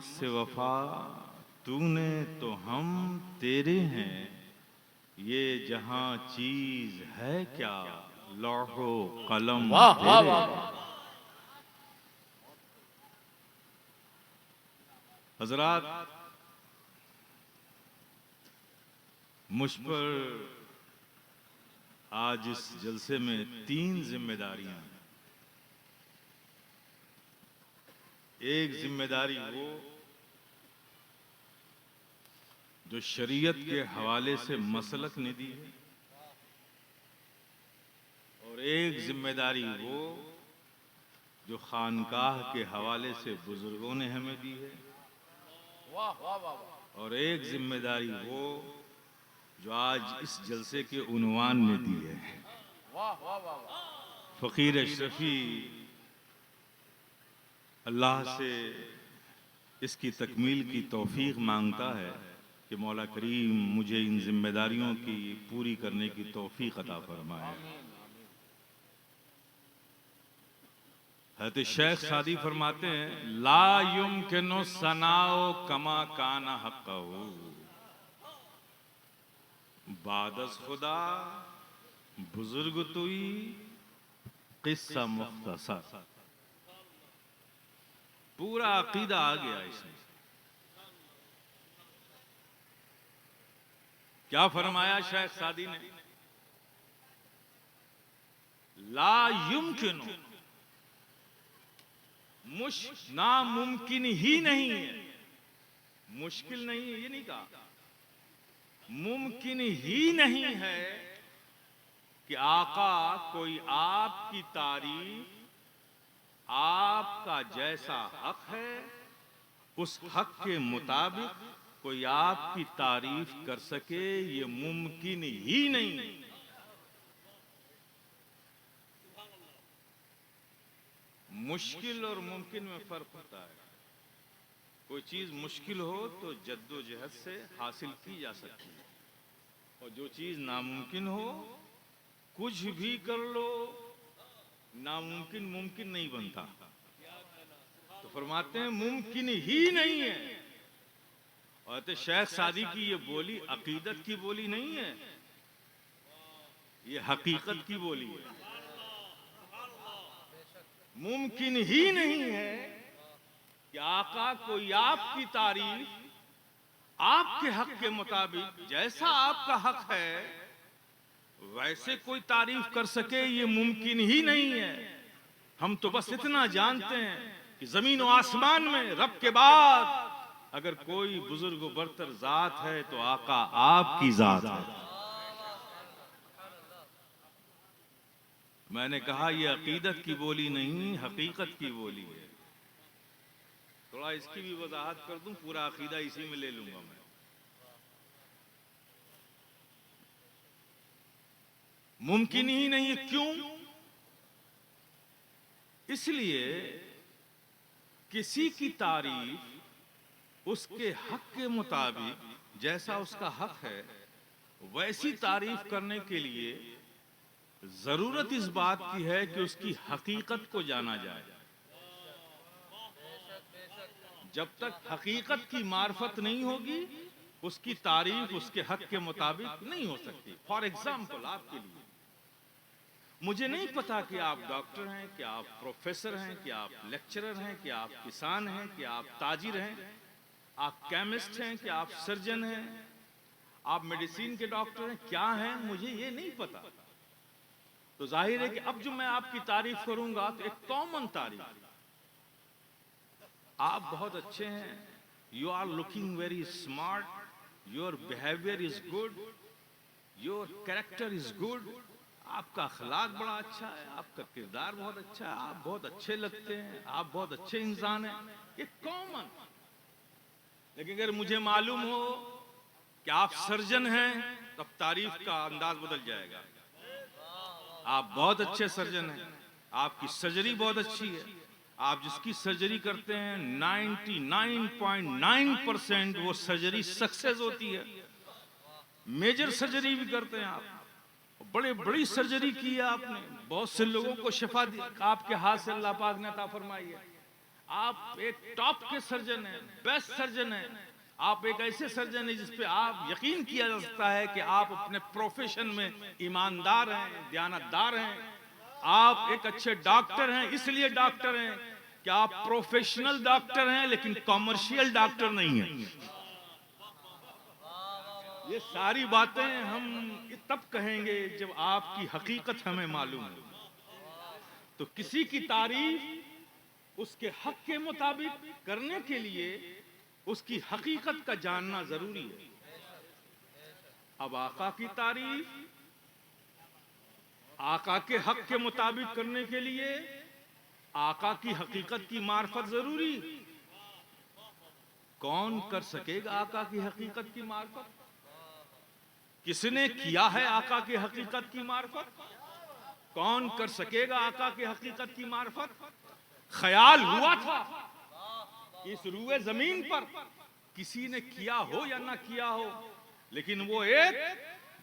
से वफा तूने तो हम तेरे हैं, ये जहां चीज है क्या, लौहो कलम वाह वाह तेरे वाह हैं। वाह। हजरात, मुझ पर आज इस जलसे में 3 जिम्मेदारियां हैं। एक जिम्मेदारी वो जो शरीयत के हवाले से मसलक ने दी है, और एक जिम्मेदारी वो जो खानकाह के हवाले से बुजुर्गों ने हमें दी है, वाह वाह वाह वाह। और एक जिम्मेदारी वो जो आज इस जलसे के उन्वान ने दी है। वाह वाह वाह वाह। फकीर अशरफी अल्लाह से इसकी तकमील की तौफीक मांगता है कि मौला करीम मुझे इन जिम्मेदारियों की पूरी करने की तौफीक अता फरमाए। हज़रत शेख सादी फरमाते हैं, ला युमकिनु सनाओ कमा काना हक़्क़हू, बादस खुदा बुजुर्ग तुई किस्सा मुख्तसर। पूरा अकीदा आ गया इसमें। क्या फरमाया शेख सादी ने, ला युमकिनु, नामुमकिन ही नहीं है, मुश्किल नहीं है, ये नहीं कहा, मुमकिन ही नहीं है कि आका कोई आपकी तारीफ, आपका जैसा हक है उस हक के मुताबिक कोई आपकी तारीफ कर सके, ये मुमकिन ही नहीं। मुश्किल और मुमकिन में फर्क होता है। कोई चीज मुश्किल हो तो जद्दोजहद से हासिल की जा सकती है, और जो चीज नामुमकिन हो, कुछ भी कर लो, नामुमकिन मुमकिन नहीं बनता। तो फरमाते हैं मुमकिन ही नहीं है। और तो शेख सादी की ये बोली अकीदत की बोली नहीं है, ये हकीकत की बोली है। मुमकिन ही नहीं है कि आका कोई आपकी तारीफ आपके हक के मुताबिक, जैसा आपका हक है वैसे कोई तारीफ कर सके, ये मुमकिन ही नहीं है। हम तो बस इतना जानते हैं कि जमीन और आसमान में रब के बाद अगर कोई बुजुर्ग बरतर जात है तो आका आपकी जात है। मैंने कहा ये अकीदत की बोली नहीं, हकीकत की बोली है। थोड़ा इसकी भी वजाहत कर दूं, पूरा अकीदा इसी में ले लूंगा मैं। मुमकिन ही नहीं है, क्यों? इसलिए किसी की तारीफ उसके हक के मुताबिक, जैसा उसका हक है वैसी तारीफ करने के लिए जरूरत इस बात की है कि उसकी हकीकत को जाना जाए। जब तक हकीकत की मार्फत नहीं होगी, उसकी तारीफ उसके हक के मुताबिक नहीं हो सकती। फॉर एग्जाम्पल, आपके लिए मुझे नहीं पता कि आप डॉक्टर हैं, कि आप प्रोफेसर हैं, कि आप लेक्चरर हैं, कि आप किसान हैं, कि आप ताजिर हैं, आप केमिस्ट हैं, कि आप सर्जन हैं, आप मेडिसिन के डॉक्टर हैं, क्या हैं, मुझे ये नहीं पता। तो जाहिर है कि अब जो मैं आपकी तारीफ करूंगा तो एक कॉमन तारीफ, आप बहुत अच्छे हैं, you are looking very smart, your behaviour is good, your character is good, आपका अखलाक बड़ा अच्छा है, आपका किरदार बहुत अच्छा है, आप बहुत अच्छे लगते हैं, आप बहुत अच्छे इंसान हैं, ये कॉमन। लेकिन अगर मुझे मालूम हो कि आप सर्जन हैं, तब तारीफ का अंदाज बदल जाएगा। आप बहुत अच्छे सर्जन हैं, आपकी सर्जरी बहुत अच्छी है, आप जिसकी सर्जरी करते हैं 99.9% वो सर्जरी सक्सेस होती है। मेजर सर्जरी भी करते हैं आप, बड़े बड़ी सर्जरी की है आपने, बहुत से लोगों को शिफा आपके हाथ से अल्लाह पाक ने अता फरमाई है। आप एक टॉप के सर्जन हैं, बेस्ट सर्जन हैं। आप एक ऐसे सर्जन हैं जिस पे आप यकीन किया जा सकता है कि आप अपने प्रोफेशन में ईमानदार हैं, दयानतदार हैं। आप एक अच्छे डॉक्टर हैं, इसलिए डॉक्टर हैं कि आप प्रोफेशनल डॉक्टर हैं लेकिन कॉमर्शियल डॉक्टर नहीं हैं। ये सारी बातें हम तब कहेंगे जब आपकी हकीकत हमें मालूम हो। तो किसी की तारीफ उसके हक के मुताबिक करने के लिए उसकी हकीकत का जानना जरूरी है। अब आका की तारीफ आका के हक के मुताबिक करने के लिए आका की हकीकत की मार्फत जरूरी। कौन कर सकेगा आका की हकीकत की मार्फत? किसने किया है आका की हकीकत की मार्फत? कौन कर सकेगा आका की हकीकत की मार्फत? ख्याल हुआ था इस रूए जमीन पर किसी ने किया हो या ना किया हो, लेकिन वो एक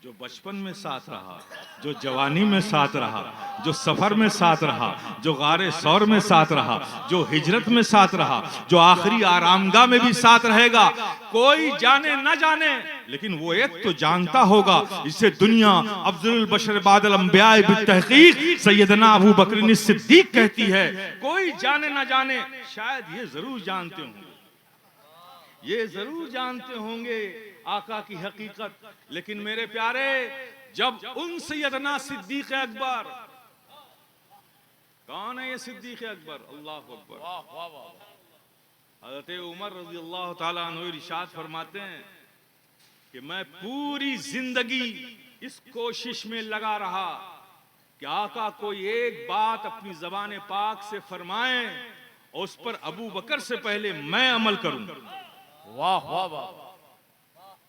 जो बचपन में साथ रहा, जो जवानी में साथ रहा, जो सफर में साथ रहा, जो गारे सौर में साथ रहा, जो हिजरत में साथ रहा, जो आखिरी आरामगाह में भी साथ रहेगा। कोई जाने ना जाने, लेकिन वो एक तो जानता होगा। इससे दुनिया अफजलुल बशर बादल अंबिया बित्तहकीक सैयदना अबू बकर सिद्दीक कहती है, कोई जाने ना जाने, शायद ये जरूर जानते होंगे, ये जरूर जानते होंगे आका की हकीकत। लेकिन मेरे प्यारे, जब उन सैयदना सिद्दीक अकबर, कौन है ये सिद्दीक अकबर? अल्लाह अकबर। वाह वाह वाह। हज़रत उमर रज़ी अल्लाह ताला अन्हु इरशाद फरमाते हैं कि मैं पूरी जिंदगी इस कोशिश में लगा रहा कि आका कोई एक बात अपनी ज़बान पाक से फरमाएं और उस पर अबू बकर से पहले मैं अमल करूं। वाह वाह वाह।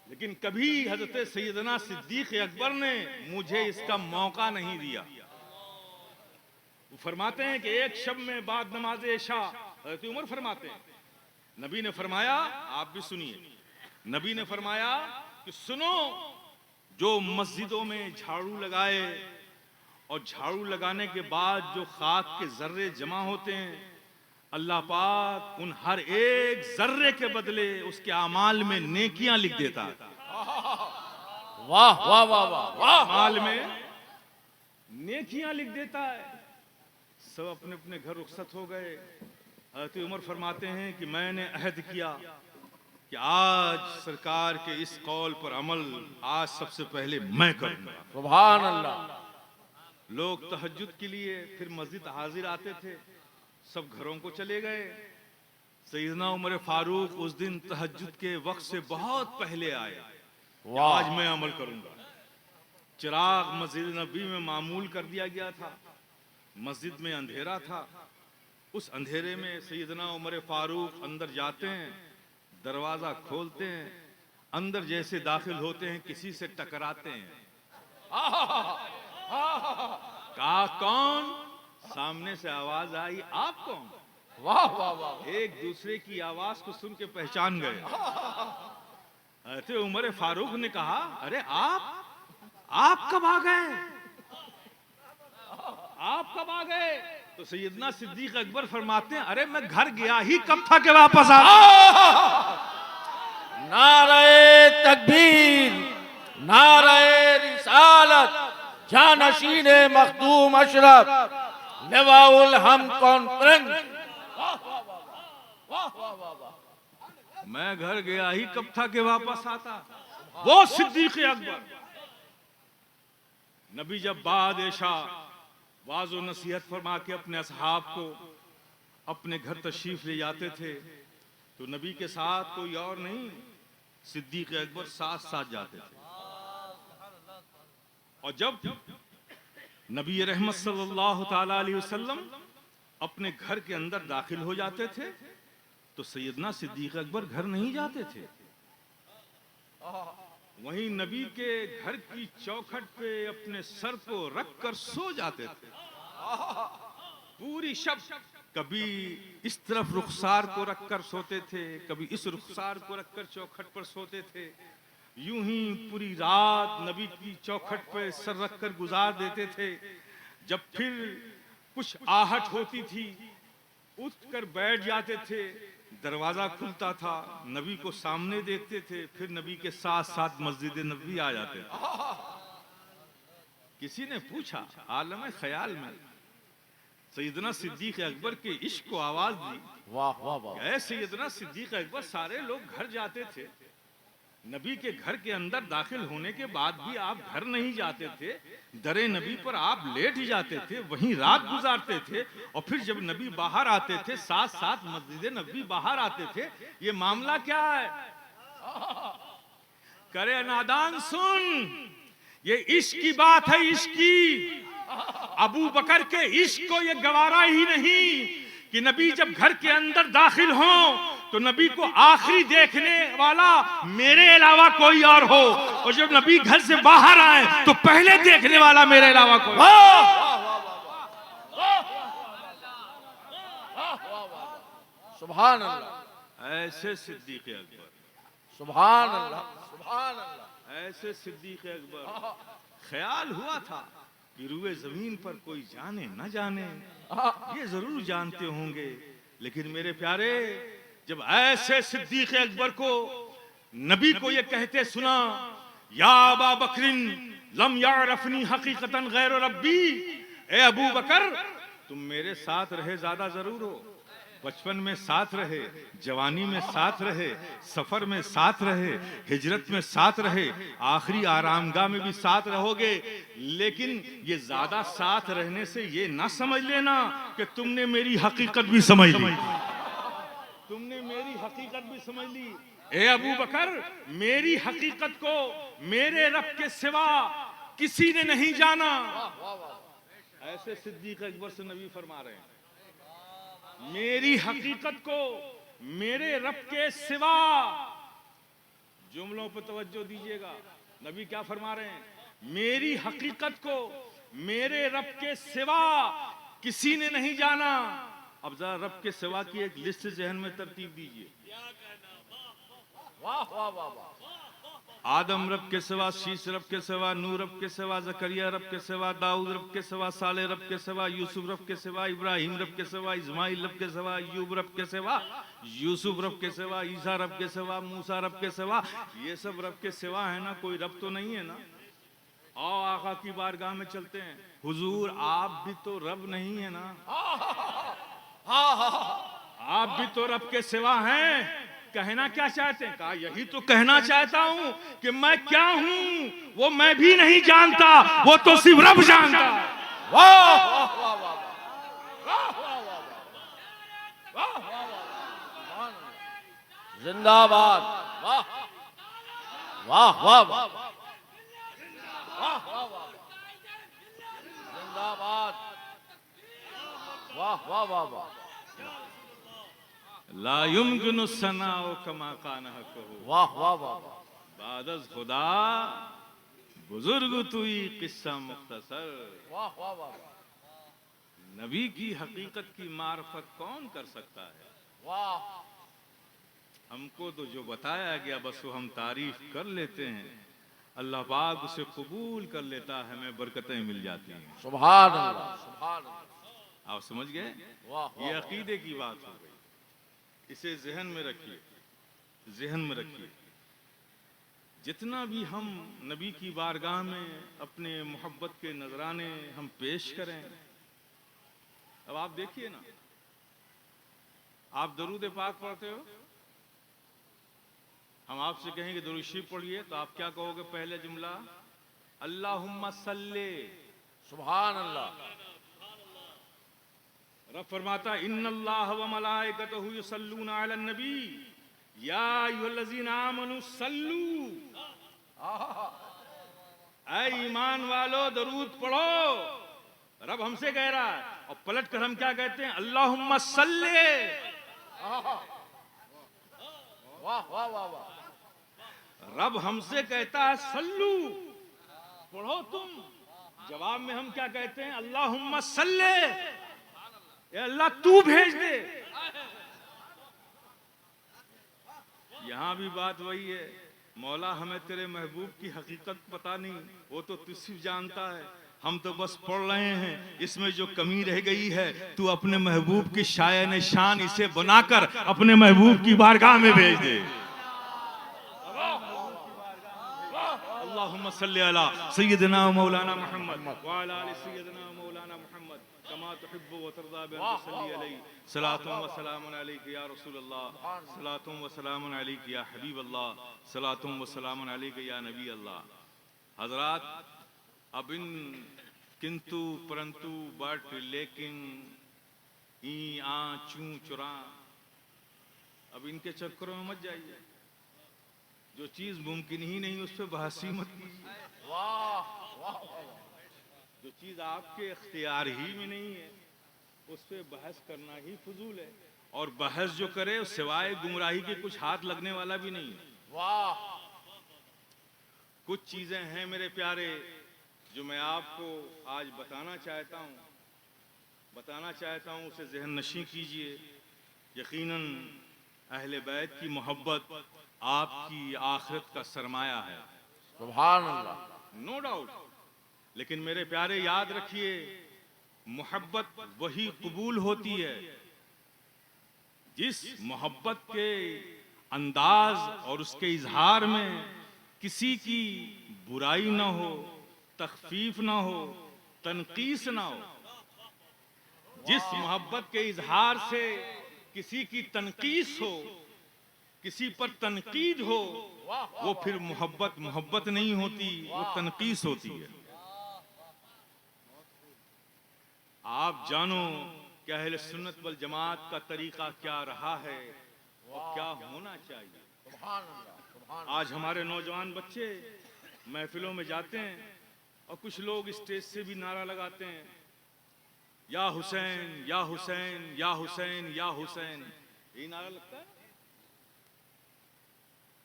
लेकिन कभी हजरत सैयदना सिद्दीक अकबर ने मुझे इसका मौका नहीं दिया। वो फरमाते हैं कि एक शब में बाद नमाज इशा हजरत उमर फरमाते हैं, नबी ने फरमाया, आप भी सुनिए, नबी ने फरमाया कि सुनो, जो मस्जिदों में झाड़ू लगाए और झाड़ू लगाने के बाद जो खाक के जर्रे जमा होते हैं, अल्लाह पाक उन हर एक जर्रे के बदले उसके अमाल में नेकियां लिख देता है। वाह वाह वाह वाह वाह। अमाल में नेकियां लिख देता है। सब अपने अपने घर रुखसत हो गए। हज़रत उमर फरमाते हैं कि मैंने अहद किया कि आज सरकार के इस कौल पर अमल आज सबसे पहले मैं करूंगा। सुभान अल्लाह। लोग तहज्जुद के लिए फिर मस्जिद हाजिर आते थे, सब घरों को चले गए। सैयदना उमर फारूक उस दिन तहज्जुद के वक्त से बहुत पहले आए। आज मैं अमल करूंगा। चिराग मस्जिद नबी में मामूल कर दिया गया था। मस्जिद में अंधेरा था। उस अंधेरे में सैयदना उमर फारूक अंदर जाते हैं, दरवाजा खोलते हैं, अंदर जैसे दाखिल होते हैं किसी से टकराते हैं। कहा कौन? सामने से आवाज आई, आप कौन? वाह वाह वाह। एक दूसरे की आवाज को सुन के पहचान गए। हज़रत उमर फारूक ने कहा, अरे आप कब आ गए? आप कब आ गए? तो सैयदना सिद्दीक अकबर फरमाते हैं, अरे मैं घर गया ही कब था कि वापस आ। नारे तकबीर, नारे रिसालत, जानशीन मखदूम अशरफ, लिवाउल हम कॉन्फ्रेंस। वाह वाह वाह वाह वाह वाह वाह। मैं घर गया ही कब था कि वापस आता। वो सिद्दीक अकबर। नबी जब बाद इशा वाज़ो नसीहत फरमा के अपने असहाब को अपने घर तशरीफ ले जाते थे, तो नबी के साथ कोई और नहीं, सिद्दीक अकबर साथ साथ जाते थे। और जब नबी रहमत सल्लल्लाहु ताला अलैहि वसल्लम अपने घर के अंदर दाखिल हो जाते थे, तो सैयदना सिद्दीक अकबर घर नहीं जाते थे। वहीं नबी के घर की चौखट पे अपने सर को रखकर सो जाते थे। पूरी शब कभी इस तरफ रुखसार को रखकर सोते थे, कभी इस रुखसार को रखकर चौखट पर सोते थे। यूं ही पूरी रात नबी की चौखट पर सर रखकर गुजार देते थे। जब फिर कुछ आहट होती थी उठकर बैठ जाते थे, दरवाजा खुलता था, नबी को सामने देखते थे, फिर नबी के साथ साथ मस्जिद नबी आ जाते थे। किसी ने पूछा आलम ख्याल में सैयदना सिद्दीक अकबर के इश्क को आवाज दी। वाह वाह वाह। ऐ सैयदना सिद्दीक अकबर, सारे लोग घर जाते थे, नबी के घर के अंदर दाखिल होने के बाद भी आप घर नहीं जाते थे, दरे नबी पर आप लेट ही जाते थे, वहीं रात गुजारते थे, और फिर जब नबी बाहर आते थे साथ साथ मस्जिद नबी बाहर आते थे। ये मामला क्या है? करे नादान सुन, ये इश्क की बात है, इश्क की। अबू बकर के इश्क को ये गवारा ही नहीं कि नबी जब घर के अंदर दाखिल हो तो नबी को आखिरी देखने वाला मेरे अलावा कोई और हो, और जब नबी घर से बाहर आए तो पहले देखने वाला मेरे अलावा कोई। सुभान अल्लाह। ऐसे सिद्दीक अकबर, सुभान अल्लाह, सुभान अल्लाह। ऐसे सिद्दीक अकबर। ख्याल हुआ था कि रुए जमीन पर कोई जाने न जाने, ये जरूर जानते होंगे, लेकिन मेरे प्यारे, जब ऐसे सिद्दीक अकबर को नबी को ये कहते सुना, या अबा बकरिन लम यारफनी हकीकतन गैर रब्बी, ए अबू बकर तुम मेरे साथ रहे ज्यादा जरूर हो, बचपन में साथ रहे, जवानी में साथ रहे, सफर में साथ रहे, हिजरत में साथ रहे, आखिरी आरामगाह में भी साथ रहोगे, लेकिन ये ज्यादा साथ रहने से ये ना समझ लेना कि तुमने मेरी हकीकत भी समझ ली, तुमने मेरी हकीकत भी समझ ली। ए अबू बकर, मेरी हकीकत को मेरे रब के सिवा किसी ने नहीं जाना। ऐसे सिद्दीक अकबर से नबी फरमा रहे हैं, मेरी हकीकत को मेरे रब के सिवा। जुमलों पर तवज्जो दीजिएगा, नबी क्या फरमा रहे हैं? मेरी हकीकत को मेरे रब के सिवा किसी ने नहीं जाना। अब जरा रब के सिवा की एक लिस्ट जहन में तरतीब दीजिए। वाह वाह वाह वाह। आदम रब के सिवा, शीश रब के सिवा, नूह रब के सिवा, जकरिया रब के सिवा, दाऊद रब के सिवा, साले रब के सिवा, यूसुफ रब के सिवा, इब्राहिम रब के सिवा, इस्माइल रब के सिवा, अय्यूब रब के सिवा, यूसुफ रब के सिवा, ईसा रब के सिवा, मूसा रब के सिवा। ये सब रब के सिवा है ना, कोई रब तो नहीं है ना। आओ आका की बारगाह में चलते हैं। हुजूर आप भी तो रब नहीं है ना, आप भी तो रब के सिवा हैं। कहना क्या चाहते हैं? कहा यही तो कहना चाहता हूं कि मैं क्या हूं वो मैं भी नहीं जानता, वो तो सिर्फ रब जानता। वाह वाह वाह वाह। जिंदाबाद। वाह वाह वाह वाह। जिंदाबाद। वाह वाह वाह वाह। ला युमकिनु सनाउ कमा काना कहो। वाह वाह वाह। बादस खुदा बुजुर्ग तुई किस्सा मुख्तसर। वाह वाह वाह। नबी की हकीकत की मार्फत कौन कर सकता है? वाह। हमको तो जो बताया गया बस वो हम तारीफ कर लेते हैं, अल्लाह पाक उसे कबूल कर लेता है, हमें बरकतें मिल जाती हैं। सुभान अल्लाह, सुभान अल्लाह। आप समझ गए? वाह। ये अकीदे की बात हो गई, इसे जहन में रखिए, जहन में रखिए। जितना भी हम नबी की बारगाह में अपने मोहब्बत के नजराने हम पेश करें, अब आप देखिए ना, आप दरूद पाक पढ़ते हो, हम आपसे कहेंगे दरूद शरीफ पढ़िए, तो आप क्या कहोगे? पहले जुमला अल्लाहुम्मा सल्ले। सुभान अल्लाह। रब फरमाता इन्नल्लाह व मलाइकतहु युसल्लूना अलन नबी या अय्युहल्लज़ीना आमनू सल्लू। ऐ ईमान वालो दरूद पढ़ो, रब हमसे कह रहा है। और पलट कर हम क्या कहते हैं? अल्लाहुम्मा सल्ले। वाह वाह वाह वाह। रब हमसे कहता है सल्लू, पढ़ो तुम। जवाब में हम क्या कहते हैं? अल्लाहुम्मा सल्ले, या अल्लाह तू भेज दे। यहां भी बात वही है, मौला हमें तेरे महबूब की हकीकत पता नहीं, वो तो तू सिर्फ जानता है, हम तो बस पढ़ रहे हैं, इसमें जो कमी रह गई है तू अपने महबूब की शायन शान इसे बनाकर अपने महबूब की बारगाह में भेज दे। अल्लाहुम्मा सल्ली अला सय्यिदना व मौलाना मुहम्मद व अला आलि सय्यिदना व मौलाना मुहम्मद कमा तुहिब्बु व तर्दा बि अन तुसल्ली अलैहि सलातुन व सलामुन अलैका या रसूलल्लाह सलातुन व सलामुन अलैका या हबीबल्लाह सलातुन व सलामुन अलैका या नबी अल्लाह। हजरात, अब इन किंतु परंतु बट लेकिन ई आ चू चुरा, अब इनके चक्करों में मत जाइए। जो चीज मुमकिन ही नहीं उस पर बहस ही मत कीजिए। जो चीज आपके इख्तियार ही में नहीं है उस पर बहस करना ही फजूल है, और बहस जो करे सिवाय गुमराही के कुछ हाथ लगने वाला भी नहीं है। वाह, कुछ चीजें हैं मेरे प्यारे जो मैं आपको आज बताना चाहता हूं, उसे ज़हन नशीं कीजिए। यकीनन अहले बैत की मोहब्बत आपकी आखिरत का सरमाया है, सुभान अल्लाह, नो डाउट। लेकिन मेरे प्यारे याद रखिए, मोहब्बत वही कबूल होती है जिस मोहब्बत के अंदाज और उसके इजहार में किसी की बुराई ना हो, तखफीफ ना हो, तनकीस ना हो। जिस मोहब्बत के इजहार से किसी की तनकीस हो, किसी पर तनकीद हो, वो फिर मोहब्बत नहीं होती, वो तनकीस होती है। आप जानो कि अहले सुन्नत वल जमात का तरीका क्या रहा है और क्या होना चाहिए। सुभान अल्लाह, सुभान अल्लाह। आज हमारे नौजवान बच्चे महफिलों में जाते हैं और कुछ लोग स्टेज से भी नारा लगाते हैं, या हुसैन या हुसैन या हुसैन या हुसैन, यही नारा लगता है।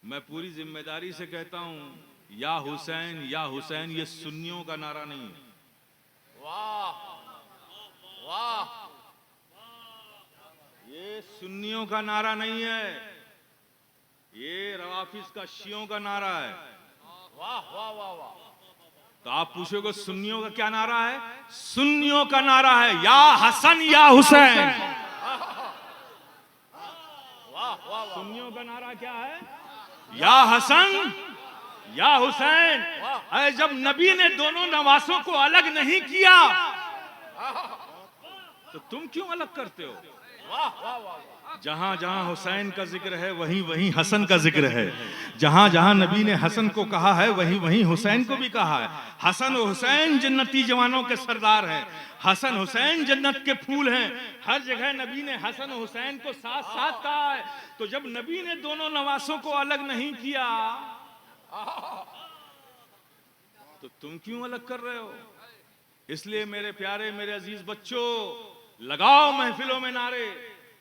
मैं पूरी जिम्मेदारी से कहता हूं, या हुसैन ये सुन्नियों का नारा नहीं है। वाह वाह, ये सुन्नियों का नारा नहीं है, ये रवाफिज का शियों का नारा है। वाह वाह वाह वाह। तो आप पूछोगे सुन्नियों का क्या नारा है? सुन्नियों का नारा है या हसन या हुसैन। वाह वाह। सुन्नियों का नारा क्या है? या हसन या हुसैन। अरे जब नबी ने दोनों नवासों को अलग नहीं किया तो तुम क्यों अलग करते हो? वाह वाह वाह। जहां जहां हुसैन का जिक्र है वहीं वहीं हसन का जिक्र है। जहां जहां नबी ने हसन को कहा है वहीं वहीं हुसैन को भी कहा है। हसन और हुसैन जन्नती जवानों के सरदार हैं, हसन हुसैन जन्नत के फूल हैं। हर जगह नबी ने हसन और हुसैन को साथ साथ कहा है। तो जब नबी ने दोनों नवासों को अलग नहीं किया तो तुम क्यों अलग कर रहे हो? इसलिए मेरे प्यारे, मेरे अजीज बच्चों, लगाओ महफिलों में नारे,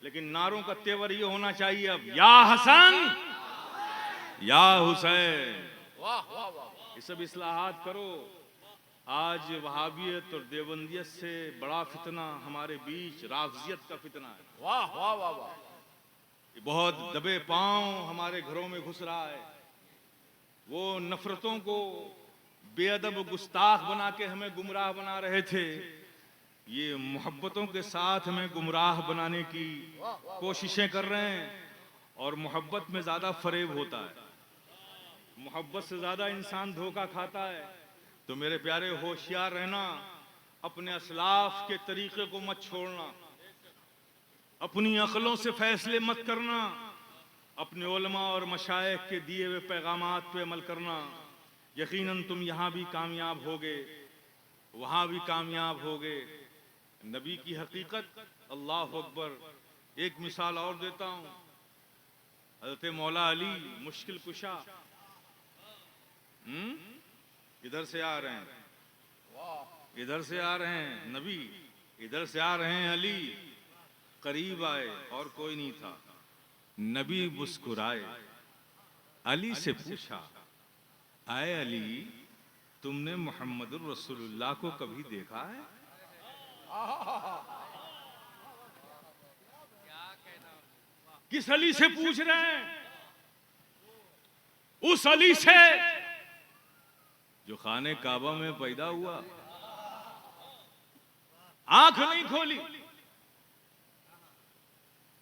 लेकिन नारों का तेवर ये होना चाहिए अब या हसन या हुसैन। वाह वाह वाह। ये सब इस्लाहात करो। आज वहाबियत और देवबंदियत से बड़ा फितना हमारे बीच राफजियत का फितना है। वाह वाह वाह वाह। ये बहुत दबे पांव हमारे घरों में घुस रहा है। वो नफरतों को बेअदब गुस्ताख बना के हमें गुमराह बना रहे थे, ये मोहब्बतों के साथ हमें गुमराह बनाने की कोशिशें कर रहे हैं। और मोहब्बत में ज्यादा फरेब होता है, मोहब्बत से ज्यादा इंसान धोखा खाता है। तो मेरे प्यारे, होशियार रहना, अपने असलाफ के तरीके को मत छोड़ना, अपनी अक्लों से फैसले मत करना, अपने उलमा और मशाइख के दिए हुए पैगामात पे अमल करना। यकीनन तुम यहाँ भी कामयाब होगे, वहाँ भी कामयाब होगे। नबी की हकीकत, अल्लाह अकबर। एक मिसाल और देता हूँ, हज़रत मौला अली मुश्किल कुशा इधर से आ रहे हैं, इधर से आ रहे हैं नबी, इधर से आ रहे हैं अली। करीब आए और कोई नहीं था। नबी मुस्कुराए, अली से पूछा, आए अली, तुमने मोहम्मदुर रसूलुल्लाह को कभी देखा है? किस अली से पूछ रहे हैं? उस अली से जो खाने काबा में पैदा हुआ, आंख नहीं खोली,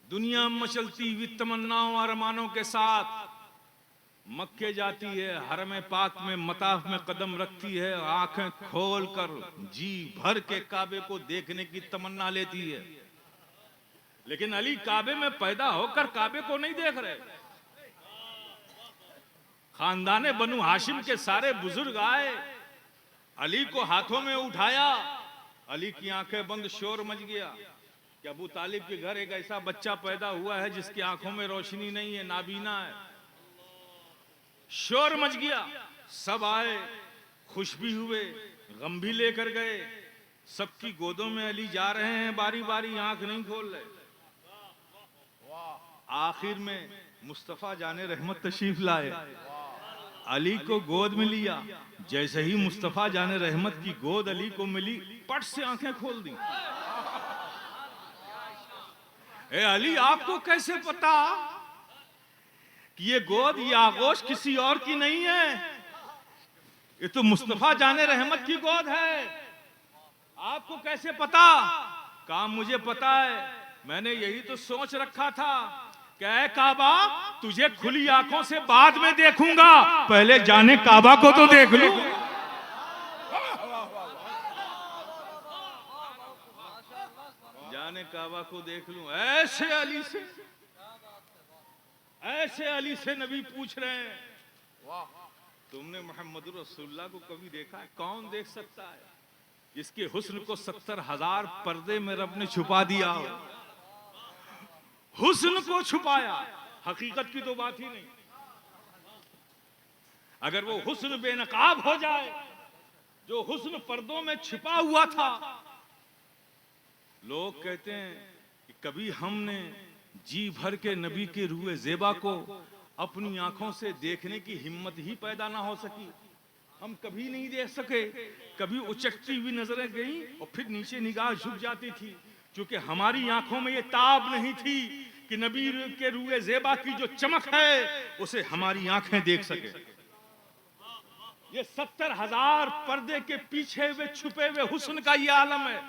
दुनिया मचलती हुई तमन्नाओं और अरमानों के साथ मक्के जाती है, हरम पाक में मताफ में कदम रखती है, आंखें खोलकर जी भर के काबे को देखने की तमन्ना लेती है। लेकिन अली काबे में पैदा होकर काबे को नहीं देख रहे। खानदाने बनु हाशिम के सारे बुजुर्ग आए, अली को हाथों में उठाया, अली की आंखें बंद, शोर मच गया कि अबू तालिब के घर एक ऐसा बच्चा पैदा हुआ है जिसकी आंखों में रोशनी नहीं है, नाबीना है। शोर मच गया, सब आए, खुश भी हुए, गम भी लेकर गए। सबकी गोदों में अली जा रहे हैं, बारी बारी आंख नहीं खोल रहे। आखिर में मुस्तफा जाने रहमत तशरीफ लाए, अली को गोद में लिया। जैसे ही मुस्तफा जाने रहमत की गोद अली को मिली, पट से आंखें खोल दी। ए अली, आपको कैसे पता कि ये गोद, ये आगोश किसी और की नहीं है? ये तो मुस्तफा जाने रहमत की गोद है। आपको कैसे पता? कहा मुझे पता है, मैंने यही तो सोच रखा था कि ऐ काबा, तुझे खुली आंखों से बाद में देखूंगा, पहले जाने काबा को तो देख लूं। जाने काबा को देख लूं। ऐसे अली से नबी पूछ रहे हैं, तुमने मोहम्मद रसूलुल्लाह को कभी देखा है? कौन देख सकता है? इसके हुस्न को 70,000 पर्दे में रब ने छुपा दिया। हुस्न को छुपाया, हकीकत की तो बात ही नहीं। अगर वो हुस्न बेनकाब हो जाए, जो हुस्न पर्दों में छिपा हुआ था। लोग कहते हैं कि कभी हमने जी भर के नबी के रूए ज़ेबा को अपनी आंखों से देखने की हिम्मत ही पैदा ना हो सकी। हम कभी नहीं देख सके। कभी उचकती हुई नजरें गई और फिर नीचे निगाह झुक जाती थी, क्योंकि हमारी आंखों में ये ताब नहीं थी कि नबी के रूए ज़ेबा की जो चमक है उसे हमारी आंखें देख सके। ये 70,000 पर्दे के पीछे हुए छुपे हुए हुस्न का ये आलम है।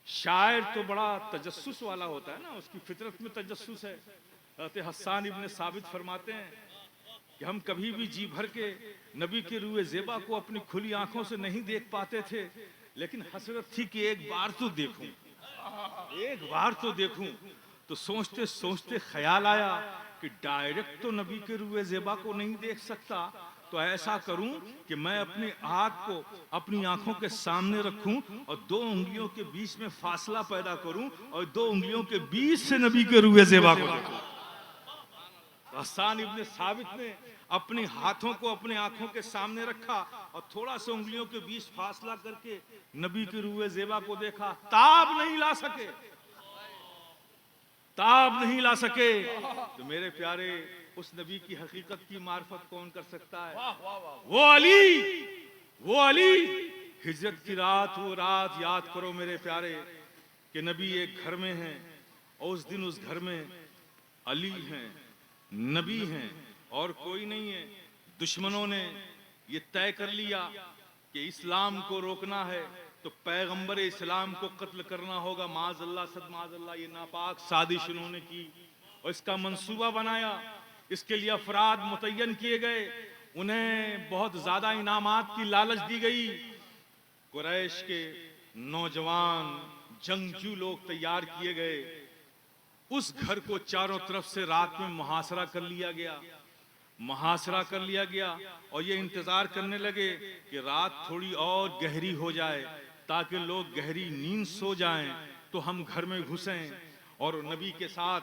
शायर तो बड़ा तजस्सुस वाला होता है ना, उसकी फितरत में तजस्सुस है। हज़रत हस्सान इब्न साबित फरमाते हैं कि हम कभी भी जी भर के नबी के रूए ज़ेबा को अपनी खुली आंखों से नहीं देख पाते थे, लेकिन हसरत थी कि एक बार तो देखूं, एक बार तो देखूं। तो सोचते सोचते ख्याल आया कि डायरेक्ट तो नबी के रूए ज़ेबा को नहीं देख सकता, तो ऐसा करूं कि मैं अपने हाथ को अपनी आंखों के सामने रखूं और 2 उंगलियों के बीच में फासला पैदा करूं और 2 उंगलियों के बीच से नबी के रूए ज़ेबा को देखूं। हस्सान इब्न साबित ने अपने हाथों को अपने आंखों के सामने रखा और थोड़ा सा उंगलियों के बीच फासला करके नबी के रूए ज़ेबा को देखा। ताब नहीं ला सके, ताब नहीं ला सके। तो मेरे प्यारे, उस नबी की हकीकत की मार्फत कौन कर सकता है? वो अली। हिजरत की रात, वो रात याद करो मेरे प्यारे, कि नबी एक घर में हैं और उस दिन उस घर में अली हैं, नबी हैं और कोई नहीं है। दुश्मनों ने ये तय कर लिया कि इस्लाम को रोकना है तो पैगंबर इस्लाम को कत्ल करना होगा। माज़अल्लाह, सद माज़अल्लाह, ये नापाक साजिश उन्होंने की और इसका मंसूबा बनाया। इसके लिए अफराद मुतय्यन किए गए, उन्हें बहुत ज्यादा इनामात की लालच दी गई। कुरैश के नौजवान जंगजू लोग तैयार किए गए। उस घर को चारों तरफ से रात में मुहासरा कर लिया गया, मुहासरा कर लिया गया और ये इंतजार करने लगे कि रात थोड़ी और गहरी हो जाए ताकि लोग गहरी नींद सो जाएं तो हम घर में घुसें और नबी के साथ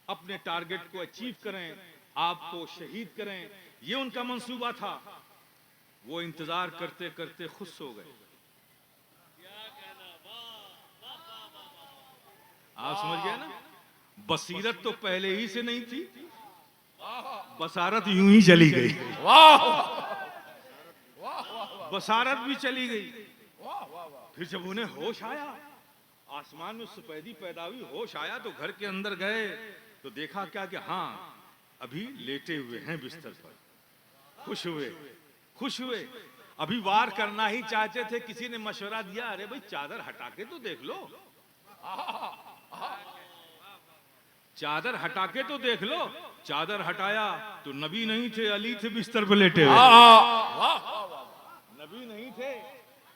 अपने टारगेट को अचीव करें, आपको शहीद करें। ये उनका मंसूबा था। वो इंतजार करते करते खुद सो गए। आप समझ गए ना? बसीरत तो पहले ही से नहीं थी, बसारत यूं ही चली गई। बसारत भी चली गई। फिर जब उन्हें होश आया, आसमान में सफेदी पैदा हुई, होश आया तो घर के अंदर गए तो देखा क्या कि हाँ, अभी लेटे हुए हैं बिस्तर पर। खुश हुए। अभी वार करना ही चाहते थे, किसी ने मशवरा दिया, अरे भाई चादर हटा के तो देख लो, चादर हटा के तो देख लो। चादर हटाया तो नबी नहीं थे, अली थे बिस्तर पे लेटे हुए। नबी नहीं थे,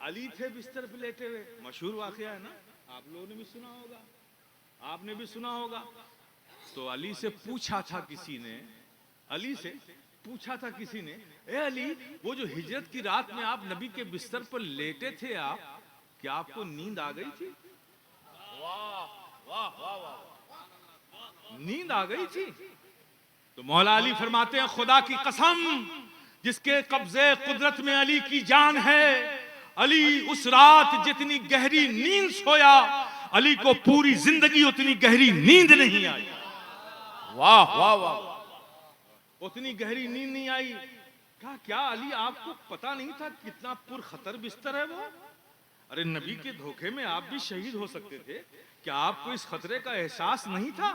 अली थे बिस्तर पे लेटे हुए। मशहूर वाकया है ना, आप लोगों ने भी सुना होगा, आपने भी सुना होगा। तो अली से पूछा था किसी ने, अली से पूछा था किसी ने, ए अली, वो जो हिजरत की रात में आप नबी के बिस्तर पर लेटे थे, आप क्या आपको नींद आ गई थी? नींद आ गई थी? तो मौला अली फरमाते हैं, खुदा की कसम जिसके कब्जे कुदरत में अली की जान है, अली उस रात जितनी गहरी नींद सोया, अली को पूरी जिंदगी उतनी गहरी नींद नहीं आई। वाह वाह वाह, उतनी गहरी नींद नहीं आई। कहा क्या अली आपको पता नहीं था कितना पुरखतर बिस्तर है वो? अरे नबी के धोखे में आप भी शहीद हो सकते थे, क्या आपको इस खतरे का एहसास नहीं था?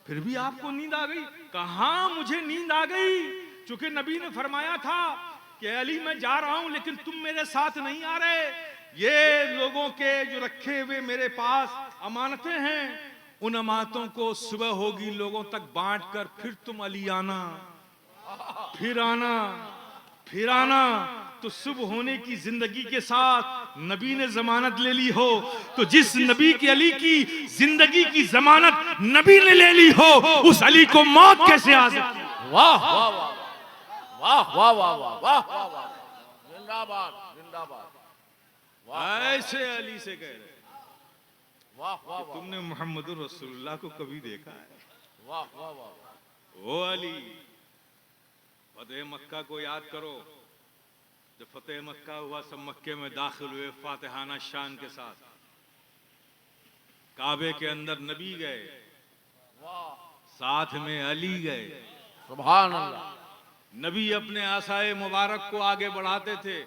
फिर भी आपको नींद आ गई। कहां मुझे नींद आ गई, चूंकि नबी ने फरमाया था कि अली मैं जा रहा हूं लेकिन तुम मेरे साथ नहीं आ रहे, ये लोगों के जो रखे हुए मेरे पास अमानतें हैं, उन अमानतों को सुबह होगी लोगों तक बांट कर फिर तुम अली आना, फिर आना, फिर आना। तो सुबह होने की जिंदगी के साथ नबी ने जमानत ले ली हो, तो जिस नबी की अली की जिंदगी की जमानत नबी ने ले ली हो, उस अली को मौत कैसे आ सकती है? वाह वाह वाह वाह वाह वाह वाह वाह वाह, जिंदाबाद जिंदाबाद। ऐसे अली से कह रहे, वाह वाह वाह, तुमने मोहम्मद रसूलुल्लाह को कभी देखा है? वाह वाह वाह। ओ अली, फतेह मक्का को याद करो, जब फतेह मक्का हुआ, सब मक्के में दाखिल हुए फातिहाना शान के साथ, काबे के अंदर नबी गए, साथ में अली गए। सुभान अल्लाह। नबी अपने आसाए मुबारक को आगे बढ़ाते थे,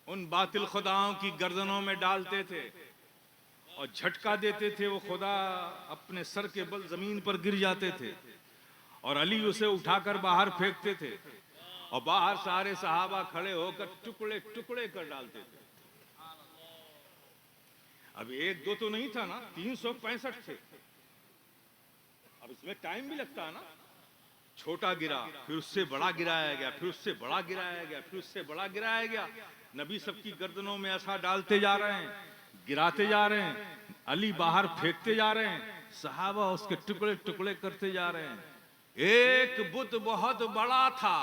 उन बातिल खुदाओं की गर्दनों में डालते थे और झटका देते थे, वो खुदा अपने सर के बल जमीन पर गिर जाते थे और अली उसे उठाकर बाहर फेंकते थे और बाहर सारे सहाबा खड़े होकर टुकड़े टुकड़े कर डालते थे। अब एक दो तो नहीं था ना, 365 थे। अब इसमें टाइम भी लगता है ना, छोटा गिरा, फिर उससे बड़ा गिराया गया, फिर उससे बड़ा गिराया गया, फिर उससे बड़ा गिराया गया। नबी सबकी गर्दनों में ऐसा डालते जा रहे हैं, गिराते जा रहे हैं, अली बाहर फेंकते जा रहे हैं, सहाबा उसके टुकड़े टुकड़े करते जा रहे हैं। एक बुत बहुत बड़ा था,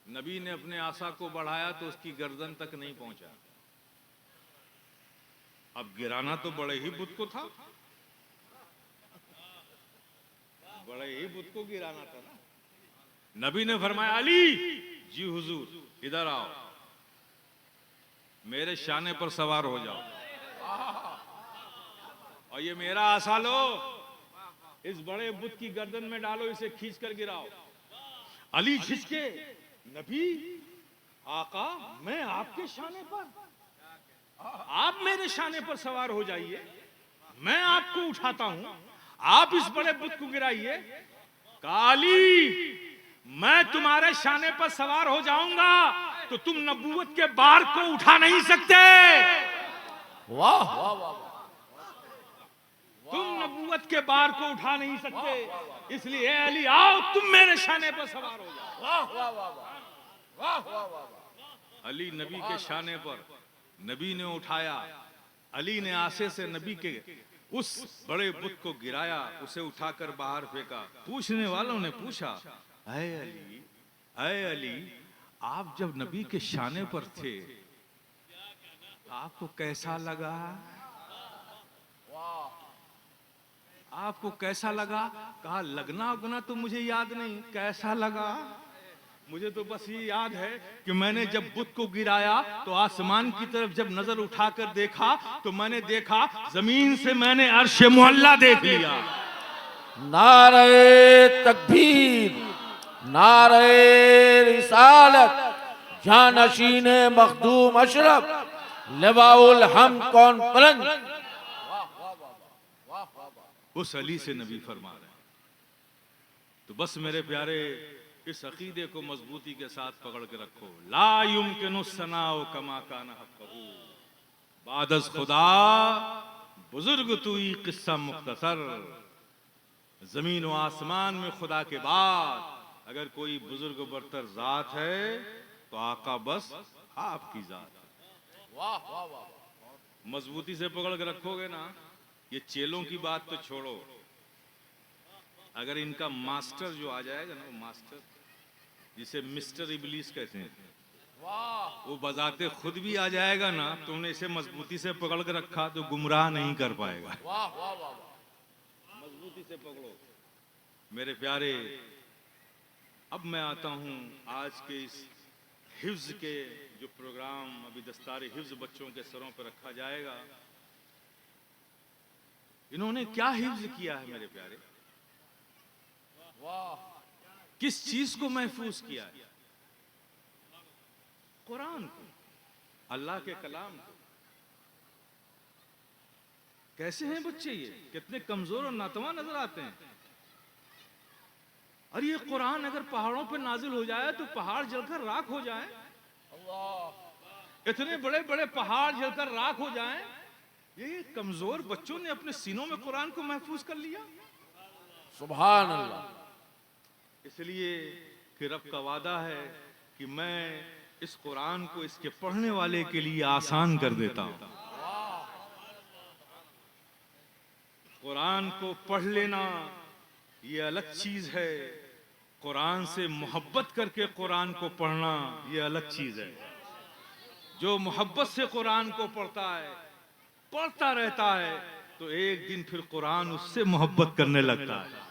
नबी ने अपने आसा को बढ़ाया तो उसकी गर्दन तक नहीं पहुंचा। अब गिराना तो बड़े ही बुत को था, बड़े ही बुत को गिराना था ना। नबी ने फरमाया, अली जी हुजूर इधर आओ, मेरे शाने पर सवार हो जाओ और ये मेरा आसा लो, इस बड़े बुत की गर्दन में डालो, इसे खींच कर गिराओ। अली खिंचके, नबी आका मैं आपके शाने पर, आप मेरे शाने पर सवार हो जाइए, मैं आपको उठाता हूं, आप इस बड़े बुत को गिराइए। काली मैं तुम्हारे शाने पर सवार हो जाऊंगा तो तुम नबूवत के बार को उठा नहीं सकते। वाह वाह वाह, तुम नबूवत के बार को उठा नहीं सकते, इसलिए अली आओ तुम मेरे शाने पर सवार हो जाओ। वाह वाह वाह वाह वाह वाह। अली नबी के शाने पर, नबी ने उठाया, अली ने आसे से नबी के उस बड़े बुत को गिराया, उसे उठाकर बाहर फेंका। पूछने वालों ने पूछा, ऐ अली आप जब नबी के शाने पर थे आपको कैसा लगा? आपको कैसा लगा? कहा लगना उगना तो मुझे याद नहीं, कैसा लगा? मुझे तो बस ये याद है कि मैंने जब बुत को गिराया तो आसमान की तरफ जब नजर उठाकर देखा तो मैंने देखा जमीन से मैंने अर्श मुअल्ला देख लिया। नारे तकबीर, नारे रिसालत, जानशीन मखदूम अशरफ, लिवाउल हम कौन बुलंद। उस अली से नबी फरमा रहे हैं। तो बस मेरे प्यारे इस अकीदे को मजबूती के साथ पकड़ के रखो। ला युमकिनु सनाउ कमा काना हक़्क़हू, बादस खुदा बुजुर्ग तुई किस्सा मुख्तसर। जमीन व आसमान में खुदा के बाद अगर कोई बुजुर्ग बरतर जात है तो आका बस आपकी जात है। वाह वाह वाह। मजबूती से पकड़ के रखोगे ना, ये चेलों की बात तो छोड़ो, अगर इनका मास्टर जो आ जाएगा ना, वो मास्टर जिसे मिस्टर इबलीस कहते हैं, वाह वो बजाते खुद भी आ जाएगा ना, तुमने इसे मजबूती से पकड़ के रखा तो गुमराह नहीं कर पाएगा। वाह वाह वाह। मजबूती से पकड़ो मेरे प्यारे। अब मैं आता हूं आज के इस हिफ्ज के जो प्रोग्राम अभी दस्तारे हिफ्ज बच्चों के सरों पर रखा जाएगा। इन्होंने क्या हिफ्ज किया है मेरे प्यारे, वाह। किस चीज को महफूज किया है? कुरान को, अल्लाह के कलाम को। कैसे हैं बच्चे, ये कितने कमजोर और नातवा नजर आते हैं। और ये कुरान अगर पहाड़ों पर नाजिल हो जाए तो पहाड़ जलकर राख हो जाए। अल्लाह। इतने बड़े बड़े पहाड़ जलकर राख हो जाएं, ये कमजोर बच्चों ने अपने सीनों में कुरान को महफूज कर लिया। सुभान अल्लाह। इसलिए कि रब का वादा है कि मैं इस कुरान को इसके पढ़ने वाले के लिए आसान कर देता हूं। कुरान को पढ़ लेना ये अलग चीज है, कुरान से मोहब्बत करके कुरान को पढ़ना ये अलग चीज है। जो मोहब्बत से कुरान को पढ़ता है, पढ़ता रहता है, तो एक दिन फिर कुरान उससे मोहब्बत करने लगता है।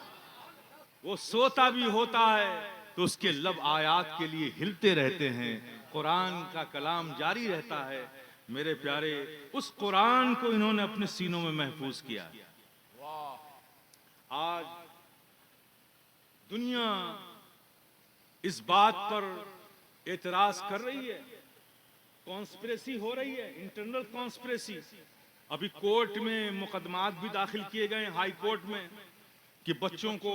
वो सोता भी होता है तो उसके लब आयात के लिए हिलते रहते हैं, कुरान का कलाम जारी रहता है। मेरे प्यारे, उस कुरान को इन्होंने अपने सीनों में महफूज किया। आज दुनिया इस बात पर एतराज कर रही है, कॉन्स्पिरेसी हो रही है, इंटरनल कॉन्स्पिरेसी। अभी कोर्ट में मुकदमात भी दाखिल किए गए हाई कोर्ट में कि बच्चों को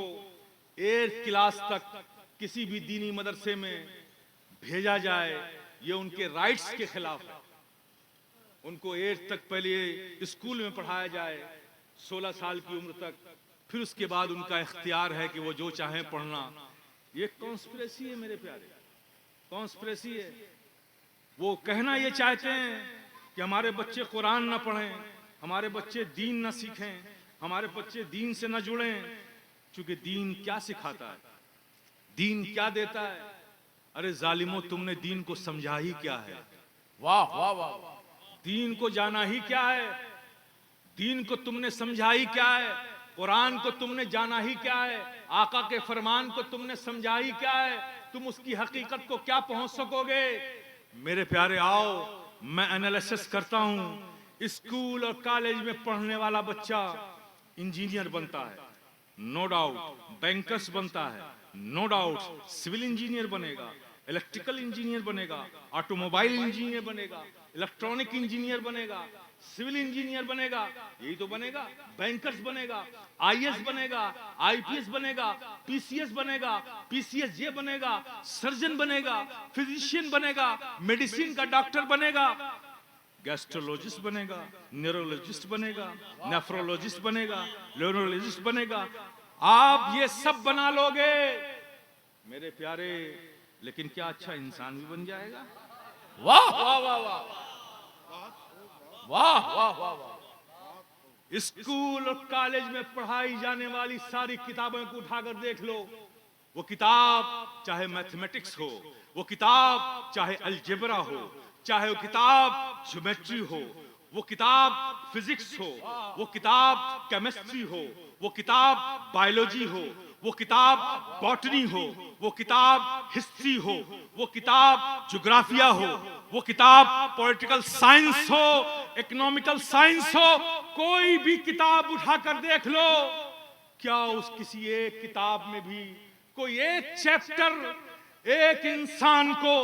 8th क्लास तक किसी भी दीनी मदरसे में भेजा जाए, ये उनके राइट्स के खिलाफ है। उनको 8th तक पहले स्कूल में पढ़ाया जाए 16 साल की उम्र तक, फिर उसके बाद उनका इख्तियार है कि वो जो चाहें पढ़ना। ये कॉन्स्पिरेसी है मेरे प्यारे, कॉन्स्पिरेसी है। वो कहना ये चाहते हैं कि हमारे बच्चे कुरान ना पढ़ें, हमारे बच्चे दीन ना सीखें, हमारे बच्चे दीन से ना जुड़ें। क्योंकि दीन क्या सिखाता है, दीन क्या देता है? अरे जालिमों, तुमने दीन को समझा ही क्या है? वाह वाह वाह। दीन को जाना ही क्या है? दीन को तुमने समझा ही क्या है? कुरान को तुमने जाना ही क्या है? आका के फरमान को तुमने समझा ही क्या है? तुम उसकी हकीकत को क्या पहुंच सकोगे? मेरे प्यारे, आओ मैं एनालिसिस करता हूं। स्कूल और कॉलेज में पढ़ने वाला बच्चा इंजीनियर बनता है, नो डाउट, बैंकर्स बनता है, नो डाउट, सिविल इंजीनियर बनेगा, इलेक्ट्रिकल इंजीनियर बनेगा, ऑटोमोबाइल इंजीनियर बनेगा, इलेक्ट्रॉनिक इंजीनियर बनेगा, सिविल इंजीनियर बनेगा, यही तो बनेगा, बैंकर्स बनेगा, आईएएस बनेगा, आईपीएस बनेगा, पीसीएस बनेगा, पीसीएस ये बनेगा, सर्जन बनेगा, फिजिशियन बनेगा, मेडिसिन का डॉक्टर बनेगा, गैस्ट्रोलॉजिस्ट बनेगा, न्यूरोलॉजिस्ट बनेगा, नेफ्रोलॉजिस्ट बनेगा, न्यूरोलॉजिस्ट बनेगा। आप ये सब बना लोगे मेरे प्यारे, लेकिन क्या अच्छा इंसान भी बन जाएगा? वाह वाह वाह वाह वाह वाह वाह वाह। स्कूल और कॉलेज में पढ़ाई जाने वाली सारी किताबों को उठाकर देख लो। वो किताब चाहे मैथमेटिक्स हो, वो किताब चाहे अलजेब्रा हो, चाहे वो किताब ज्योमेट्री हो, वो किताब फिजिक्स हो, वो किताब केमिस्ट्री हो, वो किताब बायोलॉजी हो, वो किताब बॉटनी हो, वो किताब हिस्ट्री हो, वो किताब ज्योग्राफिया हो, वो किताब पॉलिटिकल साइंस हो, इकोनॉमिकल साइंस हो, कोई भी किताब उठाकर देख लो, क्या उस किसी एक किताब में भी कोई एक चैप्टर एक इंसान को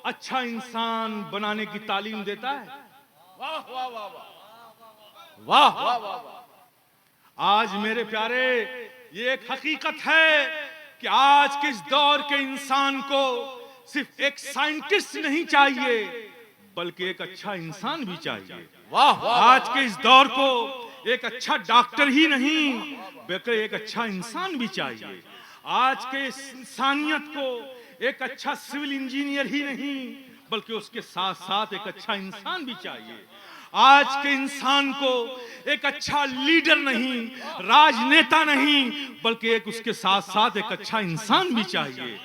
अच्छा इंसान बनाने की तालीम देता है? वाह वाह वाह वाह वाह वाह वाह। आज मेरे प्यारे, ये एक हकीकत है कि आज के इस दौर के इंसान को सिर्फ एक साइंटिस्ट नहीं चाहिए, बल्कि एक अच्छा इंसान भी चाहिए। वाह वाह, आज के इस दौर को एक अच्छा डॉक्टर ही नहीं, बल्कि एक अच्छा इंसान भी चाहिए। आज के इस इंसानियत को एक अच्छा सिविल इंजीनियर ही नहीं, बल्कि उसके साथ साथ एक अच्छा इंसान भी चाहिए। आज के इंसान को एक अच्छा लीडर नहीं, राजनेता नहीं, बल्कि एक उसके साथ साथ एक अच्छा इंसान भी चाहिए।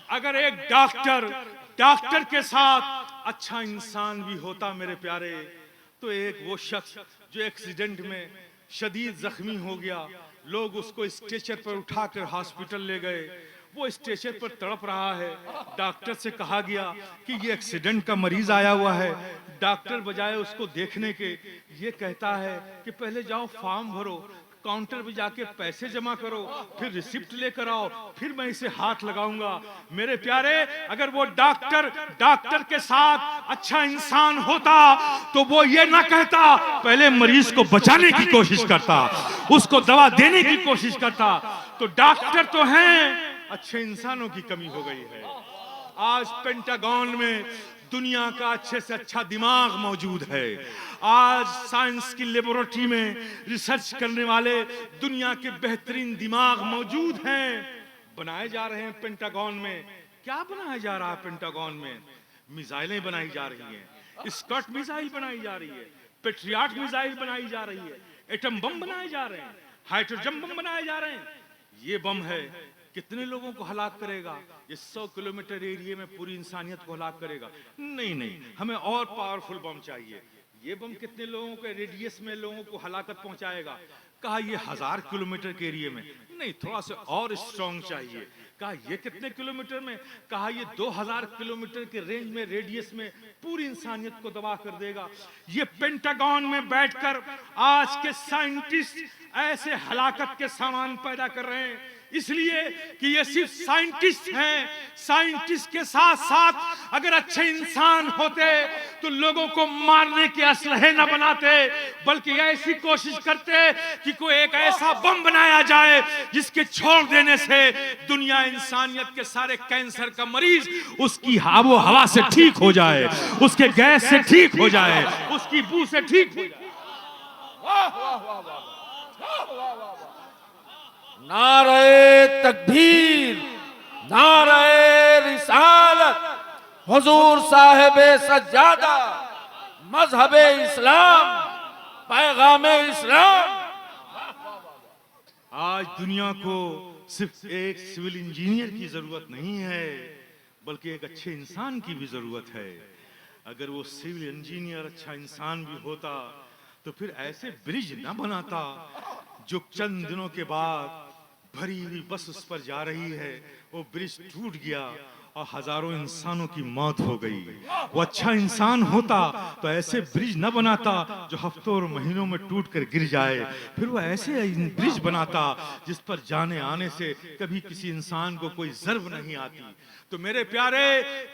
अगर एक डॉक्टर के साथ अच्छा इंसान भी होता मेरे प्यारे, तो एक वो शख्स जो एक्सीडेंट में शदीद जख्मी हो गया, लोग उसको स्ट्रेचर पर उठाकर हॉस्पिटल ले गए, वो स्ट्रेचर पर तड़प रहा है, डॉक्टर से कहा गया कि ये एक्सीडेंट का मरीज आया हुआ है। डॉक्टर बजाय उसको देखने के ये कहता है कि पहले जाओ फॉर्म भरो, काउंटर पे जाके पैसे जमा करो, फिर रिसिप्ट लेकर आओ, फिर मैं इसे हाथ लगाऊंगा। मेरे प्यारे, अगर वो डॉक्टर के साथ अच्छा इंसान होता तो वो ये ना कहता, पहले मरीज को बचाने की कोशिश करता, उसको दवा देने की कोशिश करता। तो डॉक्टर तो हैं, अच्छे इंसानों की कमी हो गई है। आज पेंटागन में दुनिया का अच्छे से अच्छा दिमाग मौजूद है। आज साइंस की लेबोरेटरी में रिसर्च करने वाले दुनिया के बेहतरीन दिमाग मौजूद हैं, बनाए जा रहे हैं। पेंटागन में क्या बनाया जा रहा है? पेंटागन में मिसाइलें बनाई जा रही हैं, स्कॉट मिसाइल बनाई जा रही है, पेट्रियट मिसाइल बनाई जा रही है, एटम बम बनाए जा रहे हैं, हाइड्रोजन बम बनाए जा रहे हैं। ये बम है, कितने लोगों को हलाक करेगा? ये 100 किलोमीटर एरिया में पूरी इंसानियत को हलाक करेगा? नहीं, हमें और पावरफुल बम चाहिए। ये बम कितने लोगों के रेडियस में लोगों को हलाकत पहुंचाएगा? कहा ये 1000 किलोमीटर के एरिया में। नहीं, थोड़ा सा और स्ट्रॉन्ग चाहिए। कहा ये कितने किलोमीटर में? कहा ये 2000 किलोमीटर के रेंज में, रेडियस में पूरी इंसानियत को तबाह कर देगा। ये पेंटागन में बैठकर आज के साइंटिस्ट ऐसे हलाकत के सामान पैदा कर रहे हैं, इसलिए कि ये सिर्फ साइंटिस्ट हैं। साइंटिस्ट के साथ साथ अगर अच्छे इंसान होते तो लोगों को मारने के असलहे न बनाते, बल्कि ऐसी कोशिश करते कि कोई एक ऐसा बम बनाया जाए जिसके छोड़ देने से दुनिया, इंसानियत के सारे कैंसर का मरीज उसकी आबो हवा से ठीक हो जाए, उसके गैस से ठीक हो जाए, उसकी बू से ठीक हो जाए। वाह वाह वाह वाह, नारे तकबीर, नारे रिसालत, हुजूर साहिबे सज्जादा, मजहबे इस्लाम, पैगामे इस्लाम। आज दुनिया को सिर्फ एक सिविल इंजीनियर की जरूरत नहीं है, बल्कि एक अच्छे इंसान की भी जरूरत है। अगर वो सिविल इंजीनियर अच्छा इंसान भी होता तो फिर ऐसे ब्रिज ना बनाता जो चंद दिनों के बाद भरी हुई बस उस पर जा रही है, वो ब्रिज टूट गया और हजारों इंसानों की मौत हो गई। वो अच्छा इंसान होता तो ऐसे ब्रिज न बनाता जो हफ्तों और महीनों में टूट कर गिर जाए। फिर वो ऐसे ब्रिज बनाता जिस पर जाने आने से कभी किसी इंसान को कोई ज़र्ब नहीं आती। तो मेरे प्यारे,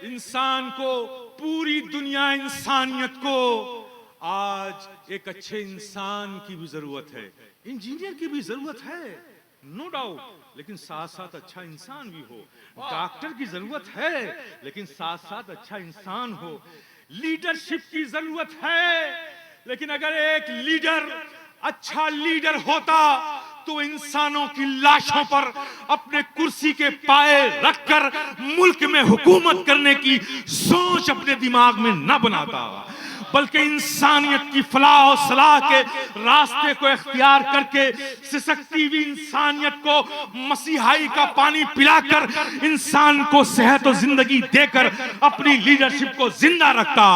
इंसान को, पूरी दुनिया इंसानियत को आज एक अच्छे इंसान की भी जरूरत है, इंजीनियर की भी जरूरत है, नो डाउट, लेकिन साथ साथ अच्छा इंसान भी हो। डॉक्टर की जरूरत है, लेकिन साथ साथ अच्छा इंसान हो। लीडरशिप की जरूरत है, लेकिन अगर एक लीडर अच्छा लीडर होता तो इंसानों की लाशों पर अपने कुर्सी के पाए रखकर मुल्क में हुकूमत करने की सोच अपने दिमाग में न बनाता, बल्कि इंसानियत की फलाह और सलाह के रास्ते को इख्तियार करके सिसकती हुई इंसानियत को मसीहाई का पानी पिलाकर, इंसान को सेहत और जिंदगी देकर अपनी लीडरशिप को जिंदा रखता।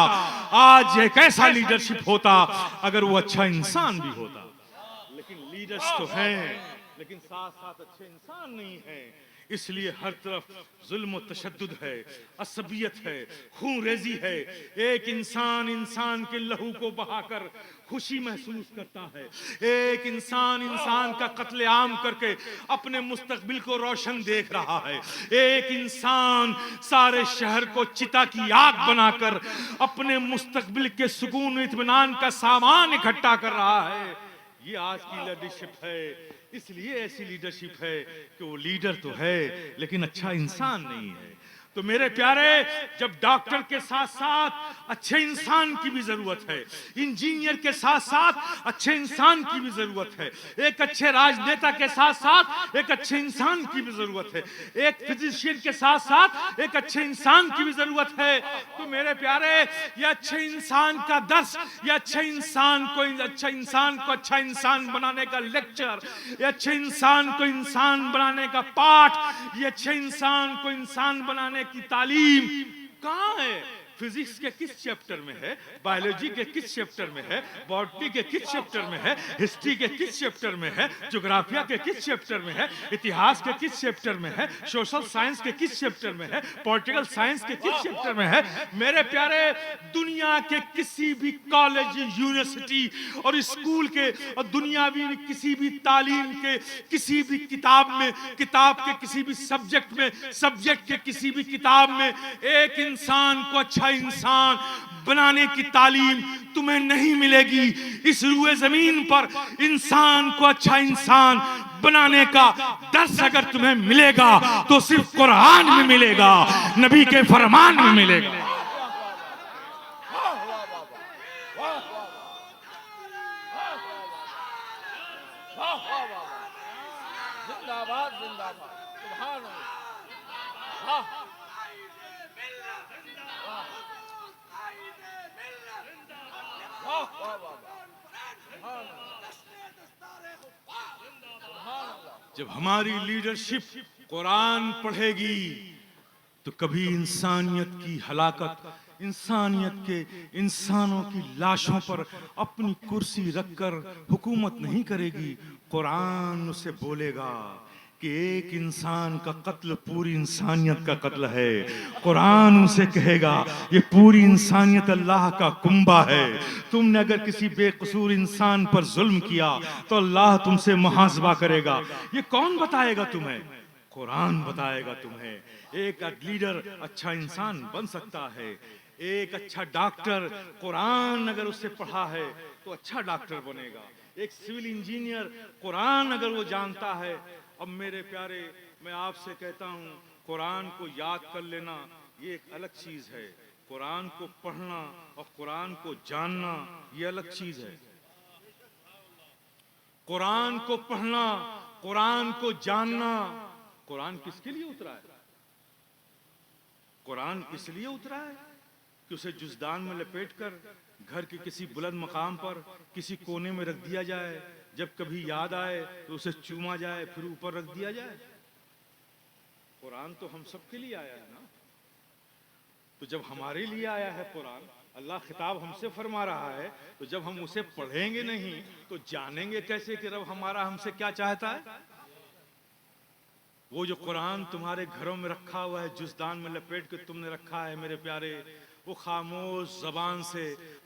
आज एक ऐसा लीडरशिप होता अगर वो अच्छा इंसान भी होता। लेकिन लीडर्स तो हैं, लेकिन साथ साथ अच्छे इंसान नहीं हैं। इसलिए हर तरफ जुल्म और तशद्दुद है, असबियत है, खून रेजी है। एक इंसान के लहू को बहाकर खुशी महसूस करता है, एक इंसान का कत्लेआम करके अपने मुस्तकबिल को रोशन देख रहा है, एक इंसान सारे शहर को चिता की आग बनाकर अपने मुस्तकबिल के सुकून इत्मीनान का सामान इकट्ठा कर रहा है। ये आज की लीडरशिप है। इसलिए ऐसी लीडरशिप है कि वो लीडर तो है लेकिन अच्छा इंसान नहीं है। तो मेरे प्यारे, जब डॉक्टर के साथ साथ अच्छे इंसान की भी जरूरत है, इंजीनियर के साथ साथ अच्छे इंसान की भी जरूरत है, एक अच्छे राजनेता के साथ साथ एक अच्छे इंसान की भी जरूरत है, एक फिजिशियन के साथ साथ एक अच्छे इंसान की भी जरूरत है। तो मेरे प्यारे, ये अच्छे इंसान का दर्स, ये अच्छे इंसान को अच्छा इंसान बनाने का लेक्चर, ये अच्छे इंसान को इंसान बनाने का पाठ, ये अच्छे इंसान को इंसान बनाने की तालीम कहां है? फिजिक्स के किस चैप्टर में है, बायोलॉजी के किस चैप्टर में है, बॉटनी के किस चैप्टर में है, हिस्ट्री के किस चैप्टर में है, ज्योग्राफिया के किस चैप्टर में है, इतिहास के किस चैप्टर में है, सोशल साइंस के किस चैप्टर में है, पॉलिटिकल साइंस के किस चैप्टर में है? मेरे प्यारे, दुनिया के किसी भी कॉलेज, यूनिवर्सिटी और स्कूल के और दुनियावी किसी भी तालीम के किसी भी किताब के किसी भी सब्जेक्ट के किसी भी किताब में एक इंसान को अच्छा इंसान बनाने की तालीम तुम्हें नहीं मिलेगी। इस रूए जमीन पर इंसान को अच्छा इंसान बनाने का दर्स अगर तुम्हें मिलेगा तो सिर्फ कुरान में मिलेगा, नबी के फरमान में मिलेगा। जिंदाबाद जिंदाबाद, सुभान अल्लाह। जब हमारी लीडरशिप कुरान पढ़ेगी तो कभी इंसानियत की हलाकत, इंसानियत के इंसानों की लाशों पर अपनी कुर्सी रखकर हुकूमत नहीं करेगी। कुरान उसे बोलेगा कि एक इंसान का कत्ल पूरी इंसानियत का कत्ल है। कुरान उसे कहेगा ये पूरी इंसानियत अल्लाह का कुंबा है। तुमने अगर किसी बेकसूर इंसान पर जुल्म किया तो अल्लाह तुमसे मुहासबा करेगा। ये कौन बताएगा तुम्हें? कुरान बताएगा तुम्हें। एक लीडर अच्छा इंसान बन सकता है, एक अच्छा डॉक्टर कुरान अगर उससे पढ़ा है तो अच्छा डॉक्टर बनेगा। एक सिविल इंजीनियर कुरान अगर वो जानता है। अब मेरे प्यारे, मैं आपसे कहता हूँ, कुरान को याद कर लेना ये एक अलग चीज है, कुरान को पढ़ना और कुरान को जानना ये अलग चीज है। कुरान को पढ़ना, कुरान को जानना। कुरान किसके लिए उतरा है? कुरान इसलिए उतरा है कि उसे जुज़दान में लपेटकर घर के किसी बुलंद मकाम पर किसी कोने में रख दिया जाए, जब कभी याद आए तो उसे चूमा जाए, फिर ऊपर रख दिया जाए। कुरान तो हम सबके लिए आया है ना। तो जब हमारे लिए आया है कुरान, अल्लाह खिताब हमसे फरमा रहा है, तो जब हम उसे पढ़ेंगे नहीं तो जानेंगे कैसे कि रब हमारा हमसे क्या चाहता है? वो जो कुरान तुम्हारे घरों में रखा हुआ है, जुज़दान में लपेट के तुमने रखा है मेरे प्यारे, वो खामोश जबान से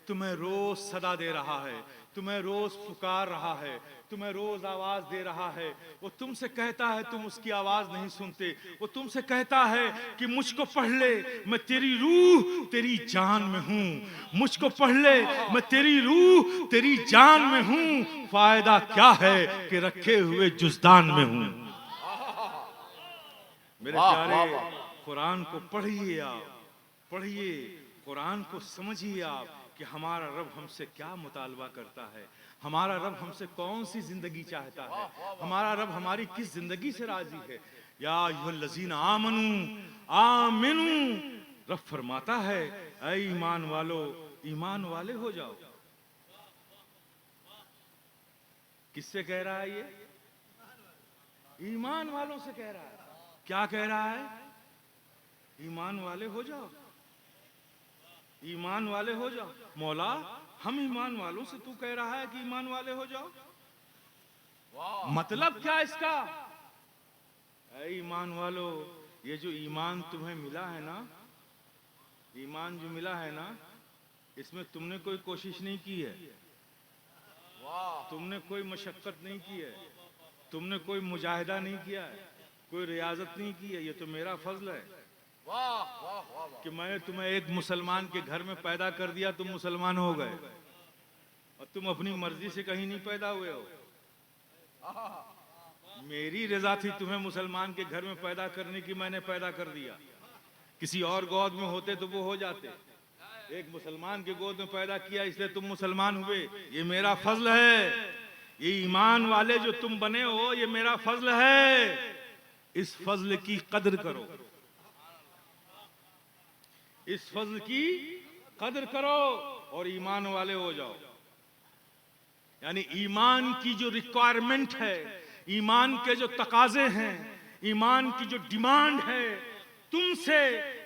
तुम्हें रोज सदा दे रहा है, तुम्हें रोज पुकार रहा है, तुम्हें रोज आवाज दे रहा है। वो तुमसे कहता है, तुम उसकी आवाज नहीं सुनते। वो तुमसे कहता है कि मुझको पढ़ ले, मैं तेरी रूह तेरी जान में हूं। मुझको पढ़ ले, मैं तेरी रूह तेरी जान में हूं। फायदा क्या है कि रखे हुए जुज़दान में हूं। मेरे प्यारे, कुरान को पढ़िए, आप पढ़िए, कुरान को समझिए आप कि हमारा रब हमसे क्या मुतालबा करता है, हमारा रब हमसे कौन सी जिंदगी चाहता है, हमारा रब हमारी किस जिंदगी से राजी है। या अय्युहल्लज़ीना आमनू आमिनू, रब फरमाता है ऐ ईमान वालो, ईमान वाले हो जाओ। किससे कह रहा है? ये ईमान वालों से कह रहा है। क्या कह रहा है? ईमान वाले हो जाओ, ईमान वाले हो जाओ। मौला, हम ईमान वालों से तू कह रहा है कि ईमान वाले हो जाओ, मतलब क्या इसका? ऐ ईमान वालो, ये जो ईमान तुम्हें मिला है ना, ईमान जो मिला है ना, इसमें तुमने कोई कोशिश नहीं की है, तुमने कोई मशक्कत नहीं की है, तुमने कोई मुजाहिदा नहीं किया है, कोई रियाजत नहीं की है। ये तो मेरा फजल है कि मैंने तुम्हें एक मुसलमान के घर में पैदा कर दिया, तुम मुसलमान हो गए, और तुम अपनी मर्जी से कहीं नहीं पैदा हुए हो। मेरी रजा थी तुम्हें मुसलमान के घर में पैदा करने की, मैंने पैदा कर दिया। किसी और गोद में होते तो वो हो जाते, एक मुसलमान के गोद में पैदा किया इसलिए तुम मुसलमान हुए। ये मेरा फजल है, ये ईमान वाले जो तुम बने हो ये मेरा फजल है। इस फजल की कदर करो, इस फजल की कदर करो और ईमान वाले हो जाओ। यानी ईमान की जो रिक्वायरमेंट है, ईमान के जो तकाजे हैं, ईमान की जो डिमांड है, तुमसे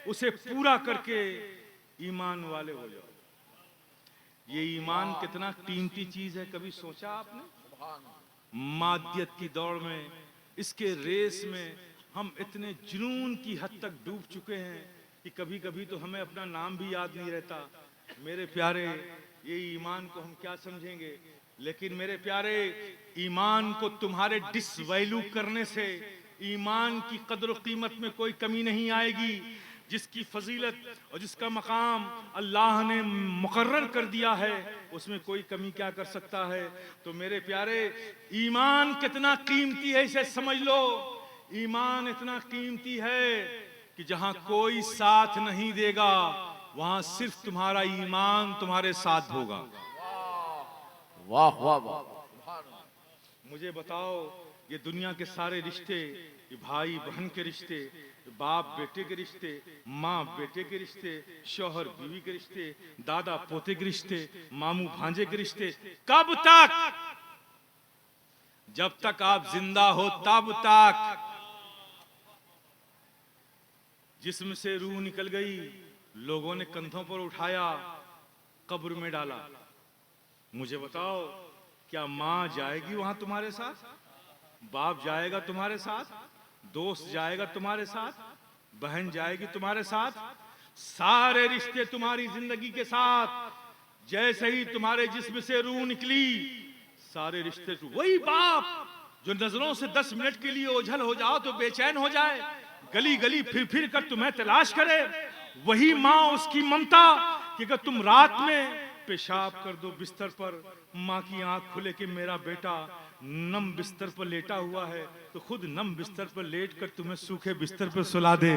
उसे पूरा करके ईमान वाले हो जाओ। ये ईमान कितना कीमती चीज है, कभी सोचा आपने? मादियत की दौड़ में, इसके रेस में हम इतने जुनून की हद तक डूब चुके हैं कि कभी कभी तो हमें अपना नाम भी याद नहीं रहता। मेरे प्यारे, ये ईमान को हम क्या समझेंगे? लेकिन मेरे प्यारे, ईमान को तुम्हारे डिसवैल्यू करने से ईमान की कदर और कीमत में कोई कमी नहीं आएगी। जिसकी फजीलत और जिसका मकाम अल्लाह ने मुकर्रर कर दिया है, उसमें कोई कमी क्या कर सकता है? तो मेरे प्यारे, ईमान कितना कीमती है इसे समझ लो। ईमान इतना कीमती है कि जहां कोई साथ नहीं देगा, वहां सिर्फ तुम्हारा ईमान तुम्हारे साथ होगा। वाह वाह वाह। मुझे बताओ, ये दुनिया के सारे रिश्ते, ये भाई बहन के रिश्ते, बाप बेटे के रिश्ते, माँ बेटे के रिश्ते, शौहर बीवी के रिश्ते, दादा पोते के रिश्ते, मामू भांजे के रिश्ते, कब तक? जब तक आप जिंदा हो तब तक। जिस्म से रूह निकल गई, लोगों ने कंधों पर उठाया, कब्र में डाला। मुझे बताओ, क्या माँ जाएगी वहां तुम्हारे साथ? बाप जाएगा तुम्हारे साथ? दोस्त जाएगा तुम्हारे साथ? बहन जाएगी तुम्हारे साथ? सारे रिश्ते तुम्हारी जिंदगी के साथ। जैसे ही तुम्हारे जिस्म से रूह निकली, सारे रिश्ते वही बाप जो नजरों से 10 मिनट के लिए ओझल हो जाओ तो बेचैन हो जाए, गली गली फिर फिर कर तुम्हें तलाश करे, वही माँ, उसकी ममता कि अगर तुम रात में पेशाब कर दो बिस्तर पर, माँ की आंख खुले कि मेरा बेटा नम बिस्तर पर लेटा हुआ है, तो खुद नम बिस्तर पर लेट कर तुम्हें सूखे बिस्तर पर सुला दे,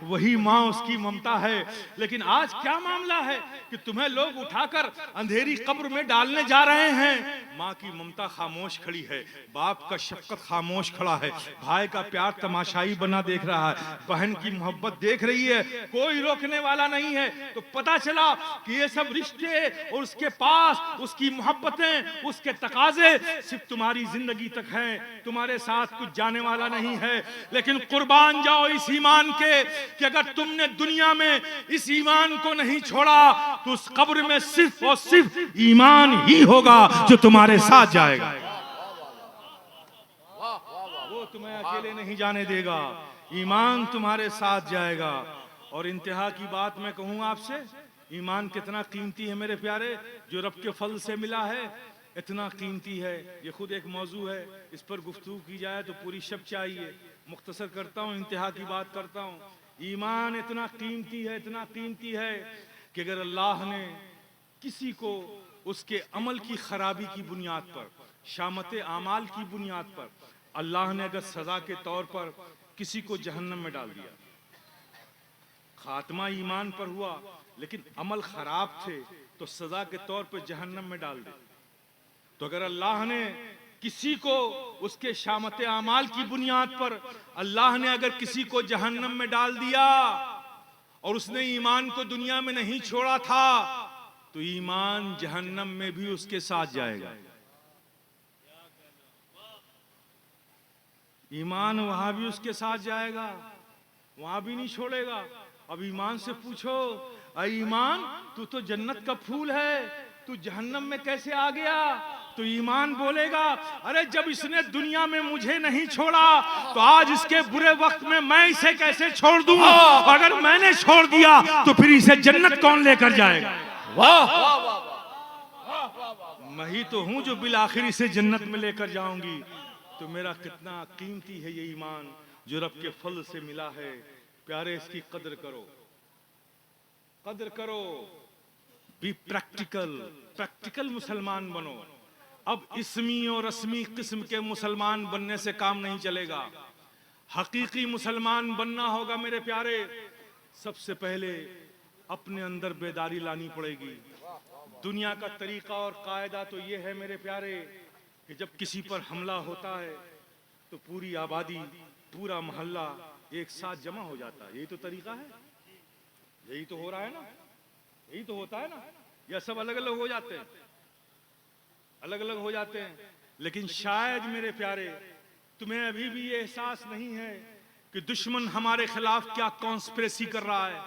वही माँ, उसकी ममता है। लेकिन आज क्या मामला है कि तुम्हें लोग उठाकर अंधेरी कब्र में डालने जा रहे हैं। माँ की ममता खामोश खड़ी है, बाप का शफकत खामोश खड़ा है, भाई का प्यार तमाशाई बना देख रहा है, बहन की मोहब्बत देख रही है, कोई रोकने वाला नहीं है। तो पता चला कि ये सब रिश्ते और उसके पास उसकी मोहब्बतें, उसके तकाजे सिर्फ तुम्हारी जिंदगी तक हैं, तुम्हारे साथ कुछ जाने वाला नहीं है। लेकिन कुर्बान जाओ इस ईमान के कि अगर तुमने दुनिया में इस ईमान को नहीं छोड़ा तो उस कब्र में सिर्फ और सिर्फ ईमान ही होगा जो तुम्हारे साथ जाएगा। वो तुम्हें अकेले नहीं जाने देगा, ईमान तुम्हारे साथ जाएगा। और इंतहा की बात मैं कहूँ आपसे, ईमान कितना कीमती है मेरे प्यारे, जो रब के फल से मिला है, इतना कीमती है। ये खुद एक मौजू है, इस पर गुफ्तगू की जाए तो पूरी शब चाहिए। मुख्तसर करता हूँ, इंतहा की बात करता हूँ। ईमान इतना कीमती है, इतना कीमती है कि अगर अल्लाह ने किसी को उसके अमल की खराबी की बुनियाद पर, शामत आमाल की बुनियाद पर, अल्लाह ने अगर सजा के तौर पर किसी को जहन्नम में डाल दिया, खात्मा ईमान पर हुआ लेकिन अमल खराब थे, तो सजा के तौर पर जहन्नम में डाल दे। तो अगर अल्लाह ने किसी को उसके शामत आमाल की बुनियाद पर अल्लाह ने अगर किसी को जहन्नम में डाल दिया और उसने ईमान को दुनिया में नहीं छोड़ा था, तो ईमान जहन्नम में भी उसके साथ जाएगा। ईमान वहां भी उसके साथ जाएगा, वहां भी नहीं छोड़ेगा। अब ईमान से पूछो, अरे ईमान, तू तो जन्नत का फूल है, तू जहन्नम में कैसे आ गया? तो ईमान बोलेगा, अरे जब इसने दुनिया में मुझे नहीं छोड़ा तो आज इसके बुरे वक्त में मैं इसे कैसे छोड़ दूं? अगर मैंने छोड़ दिया तो फिर इसे जन्नत कौन लेकर जाएगा? वाह, मैं ही तो हूं जो बिल आखिर इसे जन्नत में लेकर जाऊंगी। तो मेरा कितना कीमती है ये ईमान जो रब के फल से मिला है। प्यारे, इसकी कदर करो, कदर करो। बी प्रैक्टिकल, प्रैक्टिकल मुसलमान बनो। अब इसमी और रस्मी किस्म के मुसलमान बनने से काम नहीं चलेगा। हकीकी मुसलमान बनना होगा मेरे प्यारे। सबसे पहले अपने अंदर बेदारी लानी पड़ेगी। दुनिया का तरीका और कायदा तो ये है मेरे प्यारे कि जब किसी पर हमला होता है तो पूरी आबादी, पूरा मोहल्ला एक साथ जमा हो जाता है। यही तो तरीका है, यही तो हो रहा है ना, यही तो होता है ना। या सब अलग अलग हो जाते हैं, अलग अलग हो जाते हैं। लेकिन शायद मेरे प्यारे तुम्हें अभी भी ये एहसास नहीं है कि दुश्मन हमारे खिलाफ क्या कॉन्स्पिरेसी कर रहा है,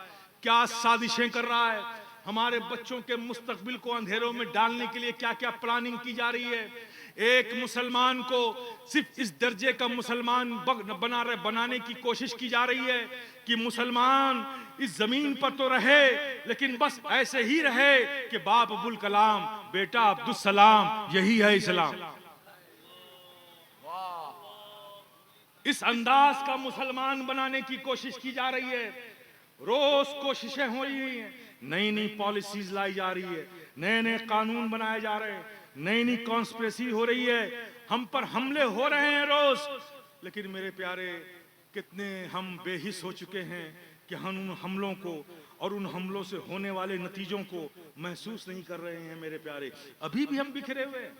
क्या साजिशें कर रहा है, हमारे बच्चों के मुस्तकबिल को अंधेरों में डालने के लिए क्या क्या प्लानिंग की जा रही है। एक मुसलमान को सिर्फ इस दर्जे का मुसलमान बनाने की कोशिश की जा रही है कि मुसलमान इस जमीन पर तो रहे लेकिन बस ऐसे ही रहे कि बाप अबुल कलाम, बेटा अब्दुल सलाम, यही है इस्लाम। इस अंदाज का मुसलमान बनाने की कोशिश की जा रही है। रोज कोशिशें हो रही हैं, नई नई पॉलिसीज लाई जा रही है, नए नए कानून बनाए जा रहे हैं, नई नई कॉन्स्पिरेसी हो रही है, हम पर हमले हो रहे हैं रोज। लेकिन मेरे प्यारे कितने हम बेहिस हो चुके हैं कि हम उन हमलों को और उन हमलों से होने वाले नतीजों को महसूस नहीं कर रहे हैं मेरे प्यारे। अभी भी हम बिखरे हुए हैं।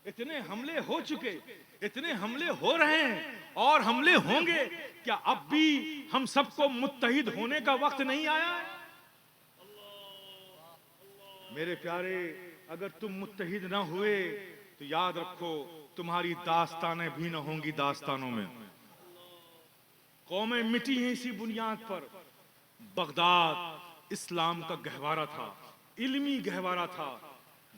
इतने हमले हो चुके, इतने हमले हो रहे हैं और हमले होंगे। क्या अब भी हम सबको मुत्तहिद होने का वक्त नहीं आया है? मेरे प्यारे अगर तुम मुत्तहिद ना हुए तो याद रखो तुम्हारी दास्तानें भी न होंगी दास्तानों में। कौमें मिटी हैं इसी बुनियाद पर। बगदाद इस्लाम का गहवारा था, इल्मी गहवारा था।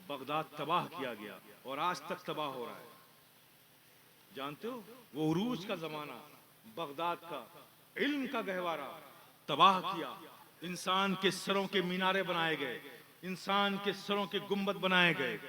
बगदाद तबाह किया गया और आज तक तबाह हो रहा है। जानते हो वो उरूज का जमाना, बगदाद का इल्म का गहवारा तबाह किया। इंसान के सरों के मीनारे बनाए गए, इंसान के सरों के गुंबद बनाए गए।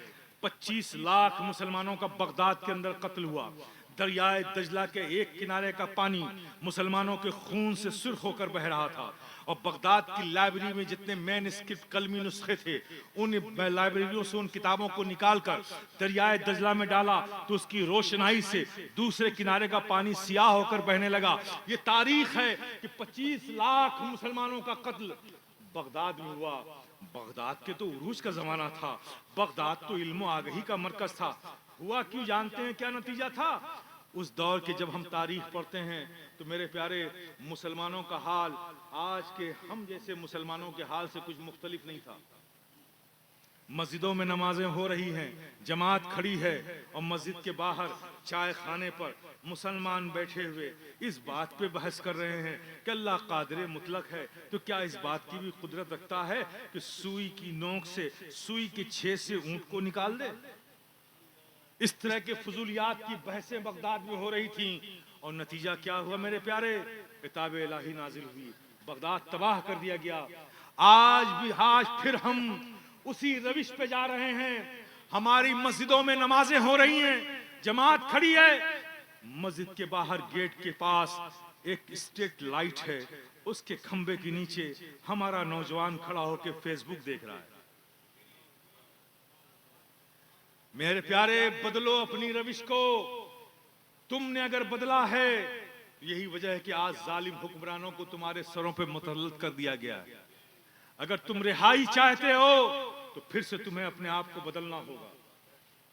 25 लाख मुसलमानों का बगदाद के अंदर कत्ल हुआ। दरियाए दजला के एक किनारे का पानी मुसलमानों के खून से सुर्ख होकर बह रहा था और बगदाद की लाइब्रेरी में जितने मैनस्क्रिप्ट कलमी नुस्खे थे उन लाइब्रेरियों से उन किताबों को निकालकर दरियाए दजला में डाला तो उसकी रोशनाई से दूसरे किनारे का पानी सियाह होकर बहने लगा। ये तारीख है कि 25 लाख मुसलमानों का कत्ल बगदाद में हुआ। बगदाद के तो उरूज का जमाना था, बगदाद तो इल्म आगही का मरकज था। हुआ क्यों जानते हैं क्या नतीजा था? उस दौर के जब हम तारीख पढ़ते हैं तो मेरे प्यारे मुसलमानों का हाल आज के हम जैसे मुसलमानों के हाल से कुछ मुख्तलिफ नहीं था। मस्जिदों में नमाजें हो रही हैं, जमात खड़ी है और मस्जिद के बाहर चाय खाने पर मुसलमान बैठे हुए इस बात पे बहस कर रहे हैं कि अल्लाह कादिर मुतलक है, तो क्या इस बात की भी कुदरत रखता है कि सुई की नोक से, सुई के छेद से ऊंट को निकाल दे? इस तरह के फजूलियात की बहसें बगदाद में हो रही थीं और नतीजा क्या हुआ मेरे प्यारे? किताब इलाही नाजिल हुई, बगदाद तबाह कर दिया गया। आज फिर हम उसी रविश पे जा रहे हैं। हमारी मस्जिदों में नमाजें हो रही हैं, जमात खड़ी है, मस्जिद के बाहर गेट के पास एक स्ट्रीट लाइट है, उसके खंबे के नीचे हमारा नौजवान खड़ा होकर फेसबुक देख रहा है। मेरे प्यारे बदलो अपनी रविश को। तुमने अगर बदला है यही वजह है कि आज जालिम हुक्मरानों को तुम्हारे सरों पे मुतल्लत कर दिया गया है। अगर तुम रिहाई चाहते हो तो फिर से तुम्हें अपने आप को बदलना होगा,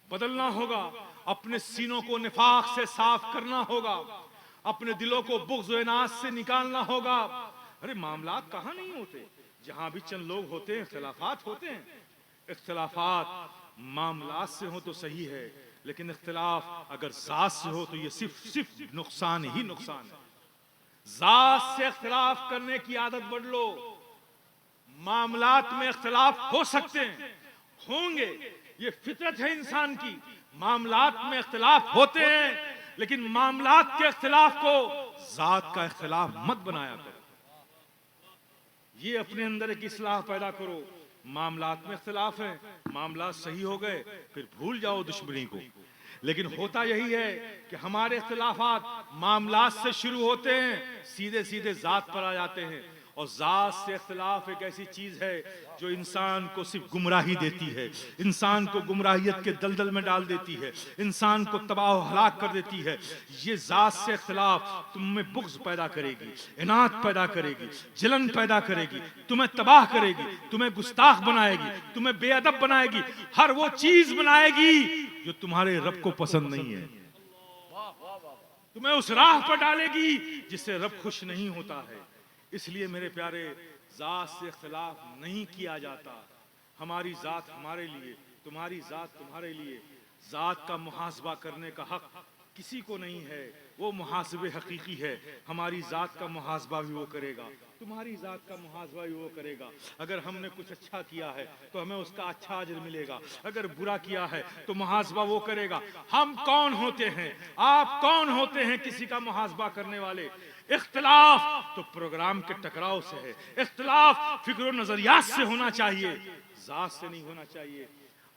बदलना होगा। अपने सीनों को निफाक से साफ करना होगा, अपने दिलों को बुग़्ज़ व इनाद से निकालना होगा। अरे मामलात कहाँ नहीं होते, जहां भी चंद लोग होते हैं इख्तिलाफात होते हैं। इख्तिलाफात मामलात से हो तो सही है, लेकिन इख्तिलाफ अगर जात से हो तो ये सिर्फ नुकसान ही नुकसान है। जात से इख्तिलाफ करने की आदत बदलो। मामलात में इख्तिलाफ हो सकते हैं, होंगे, ये फितरत है इंसान की। मामलात में इख्तिलाफ होते हैं, लेकिन मामलात के इख्तिलाफ को जात का इख्तिलाफ मत बनाया करो। ये अपने अंदर एक इस्लाह पैदा करो। मामलात में इख्तिलाफ है, मामलात सही हो गए फिर भूल जाओ दुश्मनी को। लेकिन होता यही है कि हमारे इख्तिलाफात मामलात से शुरू होते हैं, सीधे सीधे जात पर आ जाते हैं और जात से इख्तिलाफ एक ऐसी चीज है जो इंसान को सिर्फ गुमराही देती है, इंसान को गुमराहियत के दलदल में डाल देती है, इंसान को तबाह हलाक कर देती है। ये जात से इख्तिलाफ तुम में बुग़्ज़ पैदा करेगी, इनात पैदा करेगी, जलन पैदा करेगी, तुम्हें तबाह करेगी, तुम्हें गुस्ताख बनाएगी, तुम्हें बेअदब बनाएगी, हर वो चीज बनाएगी जो तुम्हारे रब को पसंद नहीं है, तुम्हें उस राह पर डालेगी जिससे रब खुश नहीं होता है। इसलिए मेरे प्यारे, जात से इख्तिलाफ नहीं किया जाता। हमारी जात हमारे लिए, तुम्हारी जात तुम्हारे लिए। जात का मुहासबा करने का हक किसी को नहीं है, वो मुहासबे हकीकी है। हमारी जात का मुहासबा भी वो करेगा, तुम्हारी जात का मुहासबा भी वो करेगा। अगर हमने कुछ अच्छा किया है तो हमें उसका अच्छा अजर मिलेगा, अगर बुरा किया है तो मुहासबा वो करेगा। हम कौन होते हैं, आप कौन होते हैं किसी का मुहासबा करने वाले? इख्तिलाफ तो प्रोग्राम के टकराव से है, इख्तिलाफ फिक्र और नजरियात से होना चाहिए, जात से नहीं होना चाहिए।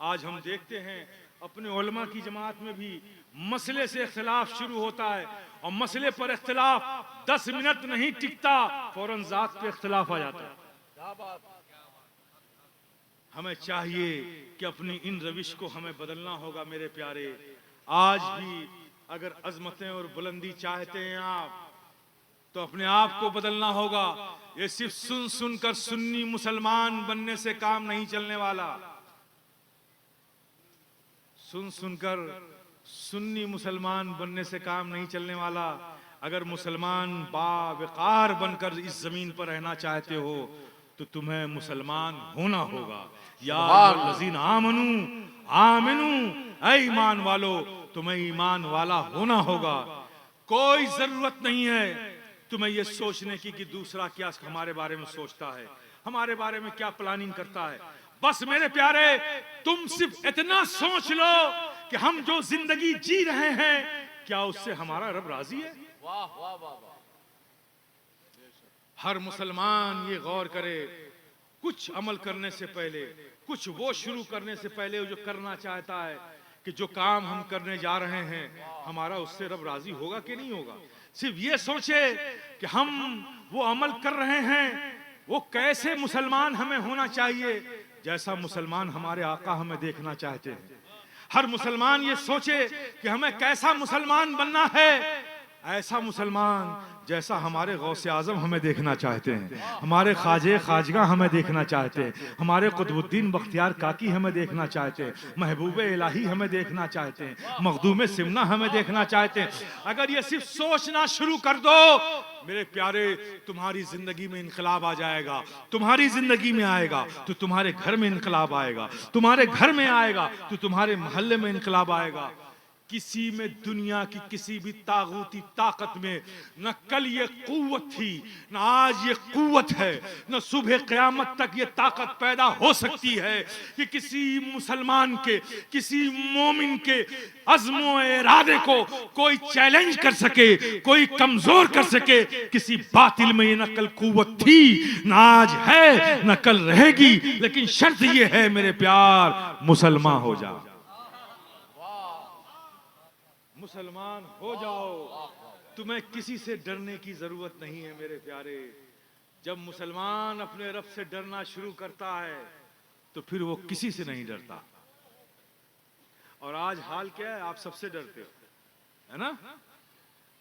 आज हम देखते हैं अपने उलमा की जमात में भी मसले से इख्तिलाफ शुरू होता है और मसले पर इख्तिलाफ 10 मिनट नहीं टिकता, फौरन जात पे इख्तिलाफ आ जाता है। हमें चाहिए कि अपनी इन रविश को हमें बदलना होगा मेरे प्यारे। आज भी अगर अजमतें और बुलंदी चाहते हैं आप तो अपने आप को बदलना होगा। ये सिर्फ सुन सुनकर सुन्नी मुसलमान बनने से काम नहीं चलने वाला। सुन सुनकर सुन्नी मुसलमान बनने से काम नहीं चलने वाला। अगर मुसलमान बावकार बनकर इस जमीन पर रहना चाहते हो तो तुम्हें मुसलमान होना होगा। या लजीन आमनू आमिनू, ऐ ईमान वालो तुम्हें ईमान वाला होना होगा। कोई जरूरत नहीं है तुम्हें यह सोचने की कि दूसरा क्या हमारे बारे में सोचता है, हमारे बारे में क्या प्लानिंग करता है। बस मेरे प्यारे, तुम सिर्फ इतना सोच लो कि हम जो जिंदगी जी रहे हैं क्या उससे हमारा रब राजी है। वाह वाह वाह वाह। हर मुसलमान ये गौर करे, कुछ अमल करने से पहले, कुछ वो शुरू करने से पहले जो करना चाहता है कि जो काम हम करने जा रहे हैं हमारा उससे रब राजी होगा कि नहीं होगा। सिर्फ ये सोचे कि हम वो अमल कर रहे हैं वो कैसे मुसलमान हमें होना चाहिए जैसा मुसलमान हमारे आका हमें देखना चाहते हैं। हर मुसलमान ये सोचे कि हमें कैसा मुसलमान बनना है, ऐसा मुसलमान जैसा हमारे गौसे आजम हमें देखना चाहते हैं, हमारे ख्वाजे खाजगा हमें देखना चाहते हैं, हमारे कुतुबुद्दीन बख्तियार काकी हमें देखना चाहते हैं, महबूब इलाही हमें देखना चाहते हैं, मखदूम सिमना हमें देखना चाहते हैं। अगर ये सिर्फ सोचना शुरू कर दो मेरे प्यारे, तुम्हारी जिंदगी में इनकलाब आ जाएगा। तुम्हारी जिंदगी में आएगा तो तुम्हारे घर में इनकलाब आएगा, तुम्हारे घर में आएगा तो तुम्हारे मोहल्ले में इनकलाब आएगा। किसी में दुनिया की किसी भी तागूती ताकत में न कल ये कुव्वत थी न आज ये कुव्वत है, न सुबह क़यामत तक ये ताकत पैदा हो सकती है कि किसी मुसलमान के, किसी मोमिन के अज़्मो इरादे को कोई चैलेंज कर सके, कोई कमजोर कर सके। किसी बातिल में ये न कल कुव्वत थी, न आज है, न कल रहेगी। लेकिन शर्त ये है मेरे प्यार, मुसलमान हो जाओ, मुसलमान हो जाओ। तुम्हें किसी से डरने की जरूरत नहीं है मेरे प्यारे। जब मुसलमान अपने रब से डरना शुरू करता है तो फिर वो किसी से नहीं डरता। और आज हाल क्या है, आप सबसे डरते हो, है ना।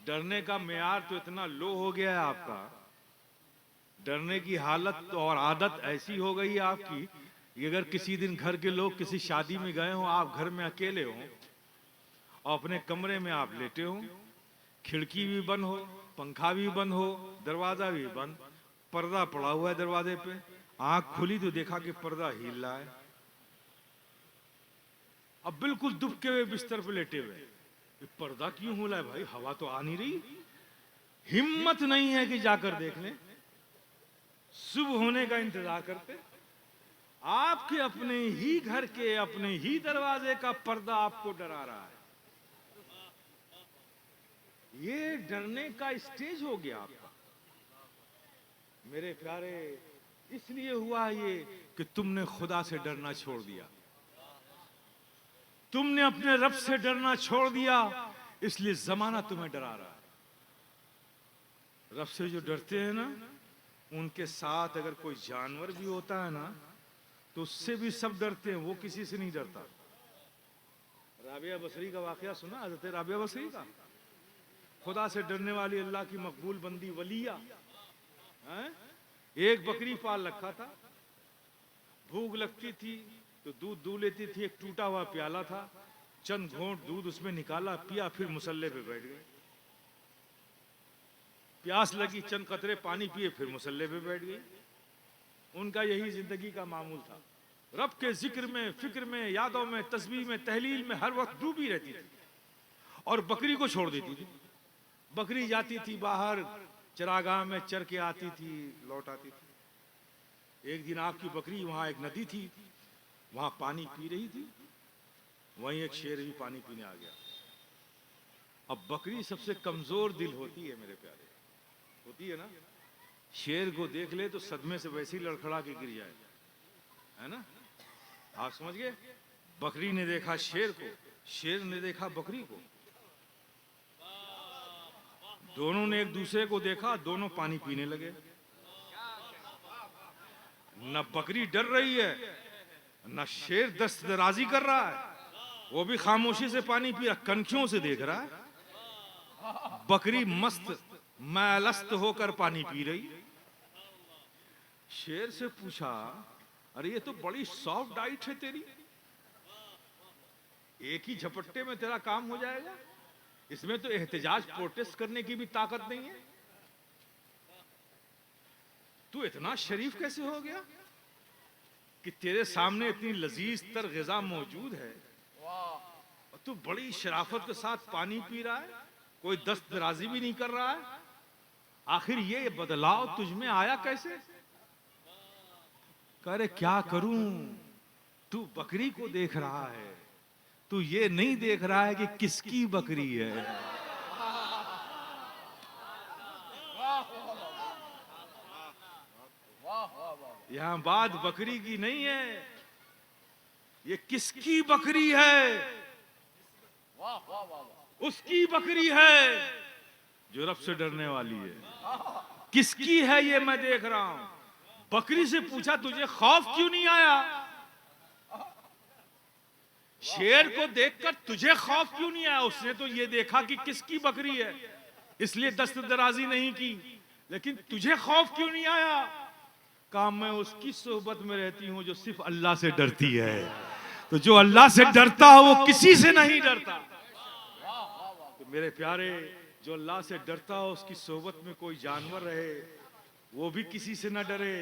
डरने का मेयार तो इतना लो हो गया है आपका, डरने की हालत और आदत ऐसी हो गई है आपकी कि अगर किसी दिन घर के लोग किसी शादी में गए हो, आप घर में अकेले हो और अपने कमरे में आप लेटे हो, खिड़की भी बंद हो, पंखा भी बंद हो, दरवाजा भी बंद, पर्दा पड़ा हुआ है दरवाजे पे, आंख खुली तो देखा कि पर्दा हिल रहा है। अब बिल्कुल दुबके हुए बिस्तर पे लेटे हुए, पर्दा क्यों हिला है भाई, हवा तो आ नहीं रही। हिम्मत नहीं है कि जाकर देख लें, सुबह होने का इंतजार करते। आपके अपने ही घर के अपने ही दरवाजे का पर्दा आपको डरा रहा है। ये डरने का स्टेज हो गया आपका मेरे प्यारे। इसलिए हुआ ये कि तुमने खुदा से डरना छोड़ दिया, तुमने अपने रब से डरना छोड़ दिया, इसलिए जमाना तुम्हें डरा रहा है। रब से जो डरते हैं ना उनके साथ अगर कोई जानवर भी होता है ना तो उससे भी सब डरते हैं, वो किसी से नहीं डरता। राबिया बसरी का वाकया सुना, हज़रत राबिया बसरी का? खुदा से डरने वाली, अल्लाह की मकबूल बंदी वलिया हैं? एक बकरी पाल रखा था, भूख लगती थी तो दूध दूह लेती थी, एक टूटा हुआ प्याला था, चंद घोंट दूध उसमें निकाला, पिया, फिर मुसल्ले पे बैठ गए। प्यास लगी, चंद कतरे पानी पिए, फिर मुसल्ले पे बैठ गई। उनका यही जिंदगी का मामूल था। रब के जिक्र में, फिक्र में, यादों में, तस्बीह में, तहलील में हर वक्त डूबी रहती थी और बकरी को छोड़ देती थी। बकरी जाती थी बाहर चरागाह में, चर के आती थी, लौट आती थी। एक दिन आपकी बकरी, वहां एक नदी थी, वहां पानी पी रही थी, वहीं एक शेर भी पानी पीने आ गया। अब बकरी सबसे कमजोर दिल होती है मेरे प्यारे, होती है ना। शेर को देख ले तो सदमे से वैसे ही लड़खड़ा के गिर जाए, है ना। आप समझ गए? बकरी ने देखा शेर को, शेर ने देखा बकरी को, दोनों ने एक दूसरे को देखा, दोनों पानी पीने लगे। न बकरी डर रही है, न शेर दस्तदराजी कर रहा है, वो भी खामोशी से पानी पी रहा, कनखियों से देख रहा है। बकरी मस्त मैलस्त होकर पानी पी रही। शेर से पूछा, अरे ये तो बड़ी सॉफ्ट डाइट है तेरी, एक ही झपट्टे में तेरा काम हो जाएगा, इसमें तो एहतजाज प्रोटेस्ट करने की भी ताकत नहीं है, तू इतना शरीफ कैसे हो गया कि तेरे सामने इतनी लजीज तर ग़िज़ा मौजूद है और तू बड़ी शराफत के साथ पानी पी रहा है, कोई दस्तदराजी भी नहीं कर रहा है। आखिर ये बदलाव तुझ में आया कैसे? कह रहे क्या करूं, तू बकरी को देख रहा है, तू ये नहीं देख रहा है कि किसकी बकरी है। यहां बात बकरी की नहीं है, ये किसकी बकरी है? उसकी बकरी है जो रब से डरने वाली है। किसकी है ये मैं देख रहा हूं। बकरी से पूछा, तुझे खौफ क्यों नहीं आया? शेर को देखकर तुझे खौफ क्यों नहीं आया? उसने तो ये देखा कि किसकी बकरी है, इसलिए दस्तदराजी नहीं की, लेकिन तुझे खौफ क्यों नहीं आया? कहा मैं उसकी सोहबत में रहती हूं जो सिर्फ अल्लाह से डरती है। तो जो अल्लाह से डरता हो वो किसी से नहीं डरता। तो मेरे प्यारे, जो अल्लाह से डरता हो उसकी सोहबत में कोई जानवर रहे वो भी किसी से ना डरे।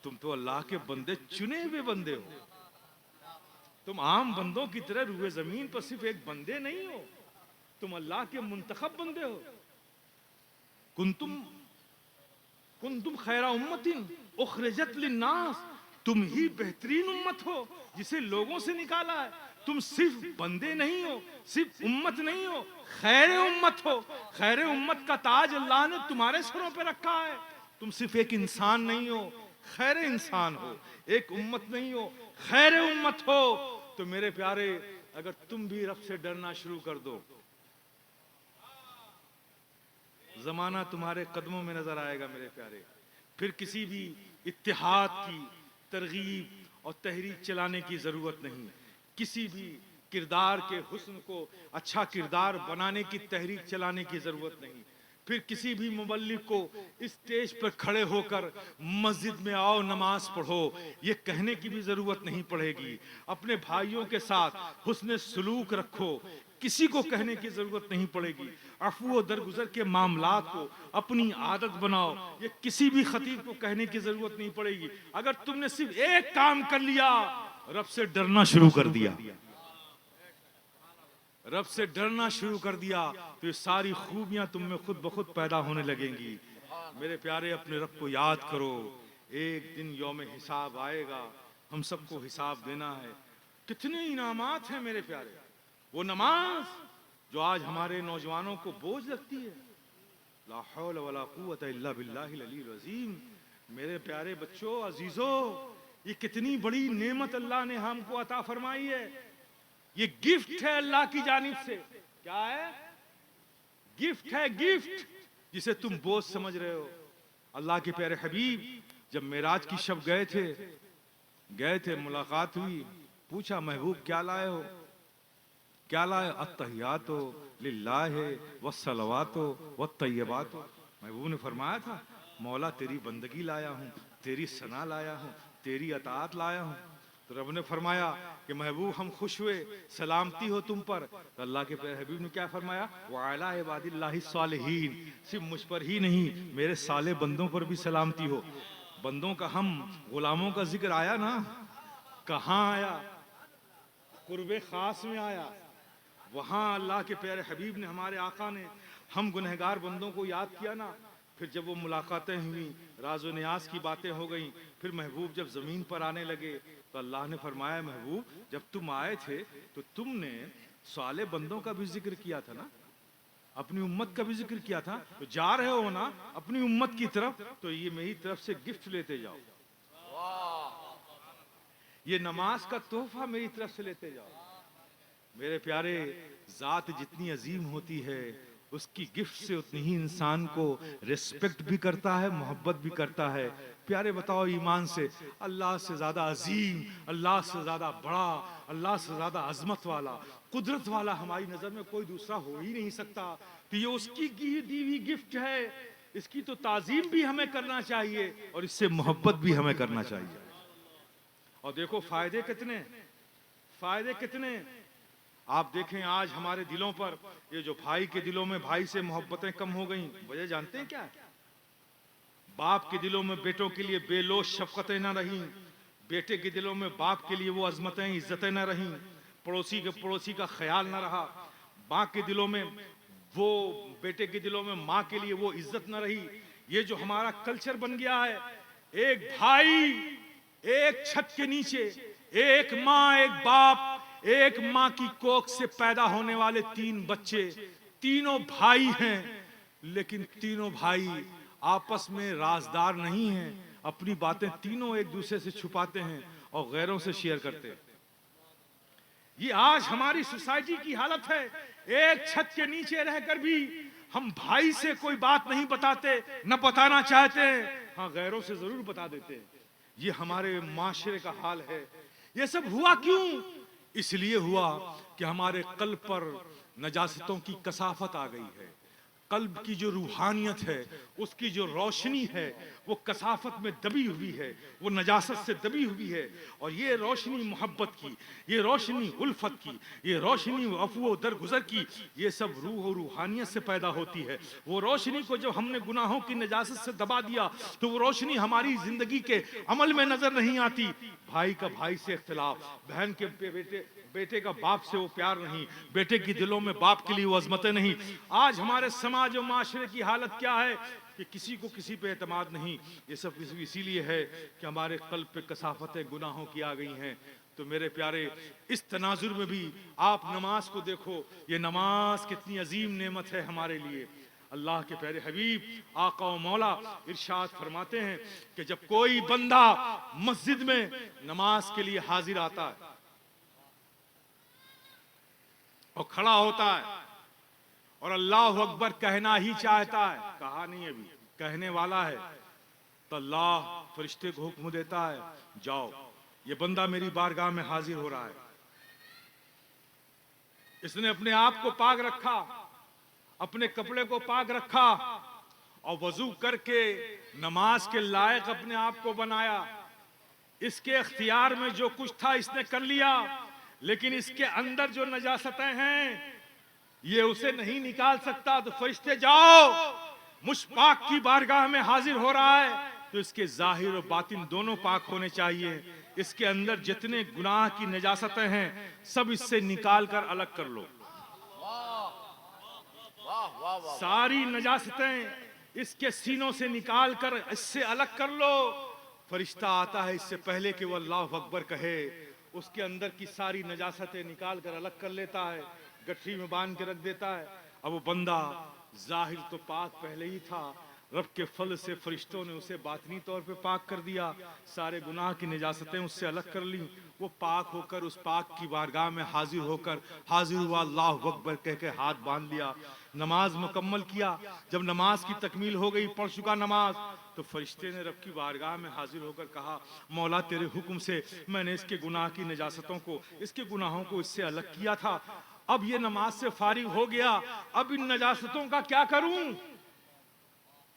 तुम तो अल्लाह के बंदे, चुने हुए बंदे हो। तुम आम बंदों की तरह रूए जमीन पर सिर्फ एक बंदे नहीं हो, तुम अल्लाह के मुंतखब बंदे हो। कुंतुम खैरा उम्मतिन उखरिजत लिन्नास, तुम ही बेहतरीन उम्मत हो जिसे लोगों से निकाला है। तुम सिर्फ बंदे नहीं हो, सिर्फ उम्मत नहीं हो, खैर उम्मत हो। खैर उम्मत का ताज अल्लाह ने तुम्हारे सरों पे रखा है। तुम सिर्फ एक इंसान नहीं हो, खैर इंसान हो, एक उम्मत नहीं हो, खैर उम्मत हो। तो मेरे प्यारे, अगर तुम भी रब से डरना शुरू कर दो, जमाना तुम्हारे कदमों में नजर आएगा मेरे प्यारे। फिर किसी भी इत्तेहाद की तरगीब और तहरीक चलाने की जरूरत नहीं, किसी भी किरदार के हुस्न को अच्छा किरदार बनाने की तहरीक चलाने की जरूरत नहीं, फिर किसी भी मुबल्लिग को स्टेज पर खड़े होकर मस्जिद में आओ नमाज पढ़ो ये कहने की भी जरूरत नहीं पड़ेगी। अपने भाइयों के साथ हुस्न सलूक रखो, किसी को कहने की जरूरत नहीं पड़ेगी। अफू दरगुजर के मामलात को अपनी आदत बनाओ, ये किसी भी खतीब को कहने की जरूरत नहीं पड़ेगी। अगर तुमने सिर्फ एक काम कर लिया, रब से डरना शुरू कर दिया, रब से डरना शुरू कर दिया, तो ये सारी खूबियां तुम में खुद ब खुद पैदा होने लगेंगी। मेरे प्यारे, अपने रब को याद करो। एक दिन यौम हिसाब आएगा, हम सबको हिसाब देना है। कितने इनामात हैं मेरे प्यारे। वो नमाज जो आज हमारे नौजवानों को बोझ लगती है, ला हौल वला कुव्वत इल्ला बिल्लाहिल अलील अज़ीम। मेरे प्यारे बच्चों, अजीजों, ये कितनी बड़ी नेमत अल्लाह ने हमको अता फरमाई है। ये गिफ्ट है अल्लाह की जानिब से। क्या है? गिफ्ट है, गिफ्ट जिसे तुम बोझ समझ रहे हो। अल्लाह के प्यारे हबीब जब मेराज की शब गए थे, मुलाकात हुई, पूछा महबूब क्या लाए हो, क्या लाए? अत्तहियातो लिल्लाहि वस्सलवातो वत्तय्यबातो। महबूब ने फरमाया था, मौला तेरी बंदगी लाया हूँ, तेरी सना लाया हूँ, तेरी अताअत लाया हूँ। तो रब ने फरमाया कि महबूब हम खुश हुए, सलामती हो तुम पर। तो अल्लाह के प्यारे हबीब ने क्या फरमाया? वअला इबादिल्लाहि सालिहीन, सिर्फ मुझ पर ही नहीं मेरे साले बंदों पर भी सलामती हो। बंदों का, हम गुलामों का जिक्र आया ना, कहाँ आया? कुर्बे खास में आया। वहां अल्लाह के प्यारे हबीब ने, हमारे आका ने हम गुनहगार बंदों को याद किया ना। फिर जब वो मुलाकातें हुई, राज़ो नियाज की बातें हो गई, फिर महबूब जब ज़मीन पर आने लगे तो अल्लाह ने फरमाया, महबूब जब तुम आए थे तो तुमने साले बंदों का भी जिक्र किया था ना, अपनी उम्मत का भी जिक्र किया था। तो जा रहे हो ना अपनी उम्मत की तरफ, तो ये मेरी तरफ से गिफ्ट लेते जाओ, ये नमाज का तोहफा मेरी तरफ से लेते जाओ। मेरे प्यारे, जात जितनी अजीम होती है उसकी गिफ्ट से उतनी ही इंसान को रिस्पेक्ट भी करता है, मोहब्बत भी करता है। प्यारे बताओ, ईमान से अल्लाह से ज्यादा अजीम, अल्लाह से ज्यादा बड़ा, अल्लाह से ज्यादा अजमत वाला, कुदरत वाला हमारी नजर में कोई दूसरा हो ही नहीं सकता। तो ये उसकी दी हुई गिफ्ट है, इसकी तो ताजीम भी हमें करना चाहिए और इससे मोहब्बत भी हमें करना चाहिए। और देखो फायदे कितने। आप देखें आज हमारे दिलों पर, ये जो भाई के दिलों में भाई से मोहब्बतें कम हो गई, वजह जानते हैं क्या? बाप के दिलों में बेटों के लिए बेलोश शफकतें न रहीं, बेटे के दिलों में बाप के लिए वो अजमतें इज्जतें न रहीं, पड़ोसी का ख्याल न रहा, माँ के दिलों में वो, बेटे के दिलों में माँ के लिए वो इज्जत न रही। ये जो हमारा कल्चर बन गया है, एक भाई एक छत के नीचे, एक माँ एक बाप, एक माँ की कोख से पैदा होने वाले 3 बच्चे, तीनों भाई हैं, लेकिन तीनों भाई आपस में राजदार नहीं हैं। अपनी बातें तीनों एक दूसरे से छुपाते हैं और गैरों से शेयर करते हैं। ये आज हमारी सोसाइटी की हालत है। एक छत के नीचे रहकर भी हम भाई से कोई बात नहीं बताते, न बताना चाहते, हाँ गैरों से जरूर बता देते हैं। ये हमारे माशरे का हाल है। ये सब हुआ क्यों? इसलिए हुआ कि हमारे कल्ब पर नजासतों की कसाफत आ गई है। कल्ब की जो रूहानियत है, उसकी जो रोशनी है, वो कसाफत में दबी हुई है, वो नजासत से दबी हुई है। और ये रोशनी मोहब्बत की, ये रोशनी उल्फत की, ये रोशनी अफवो दरगुजर की, ये सब रूह और रूहानियत से पैदा होती है। वो रोशनी को जब हमने गुनाहों की नजासत से दबा दिया तो वो रोशनी हमारी जिंदगी के अमल में नजर नहीं आती। भाई का भाई से इख्तिलाफ, बहन के बेटे का बाप से वो प्यार नहीं, बेटे के दिलों में बाप के लिए वो अजमतें नहीं। आज हमारे समाज और माशरे की हालत क्या है कि किसी को किसी पे एतमाद नहीं। ये सब इसीलिए है कि हमारे कल्ब पे कसाफतें गुनाहों की आ गई हैं। तो मेरे प्यारे, इस तनाजुर में भी आप नमाज को देखो, ये नमाज कितनी अजीम नेमत है हमारे लिए। अल्लाह के प्यारे हबीब आका और मौला इरशाद फरमाते हैं कि जब कोई बंदा मस्जिद में नमाज के लिए हाजिर आता है और खड़ा होता है और अल्लाह अकबर कहना ही चाहता है, कहा नहीं अभी, कहने वाला है, तो अल्लाह फरिश्ते को हुक्म देता है, जाओ ये बंदा मेरी बारगाह में हाजिर हो रहा है, इसने अपने आप को पाक रखा, अपने कपड़े को पाक रखा और वजू करके नमाज के लायक अपने आप को बनाया। इसके इख्तियार में जो कुछ था इसने कर लिया, लेकिन इसके अंदर जो नजासतें हैं ये उसे नहीं निकाल सकता। तो फरिश्ते जाओ, मुश्पाक की बारगाह में हाजिर हो रहा है, तो इसके जाहिर और बातिन दोनों पाक होने चाहिए। इसके अंदर जितने गुनाह की नजासतें हैं सब इससे निकाल कर अलग कर लो। सारी नजासतें इसके सीनों से निकाल कर इससे अलग कर लो। फरिश्ता आता है, इससे पहले कि वो अल्लाह अकबर कहे उसके अंदर की सारी नजासतें निकाल कर अलग कर लेता है, गठरी में बांध के रख देता है। अब वो बंदा जाहिर तो पाक पहले ही था, रब के फल से फरिश्तों ने उसे बातनी तौर पे पाक कर दिया, सारे गुनाह की नजासतें उससे अलग कर ली। वो पाक होकर उस पाक की बारगाह में हाजिर हुआ, अल्लाह अकबर कह के हाथ बांध लिया। नमाज मुकम्मल किया। जब नमाज की तकमील हो गई, पढ़ चुका नमाज, तो फरिश्ते ने रब की बारगाह में हाजिर होकर कहा, मौला तेरे हुक्म से मैंने इसके गुनाह की नजासतों को, इसके गुनाहों को इससे अलग किया था। अब ये नमाज से फारिग हो गया, अब इन नजासतों का क्या करूं?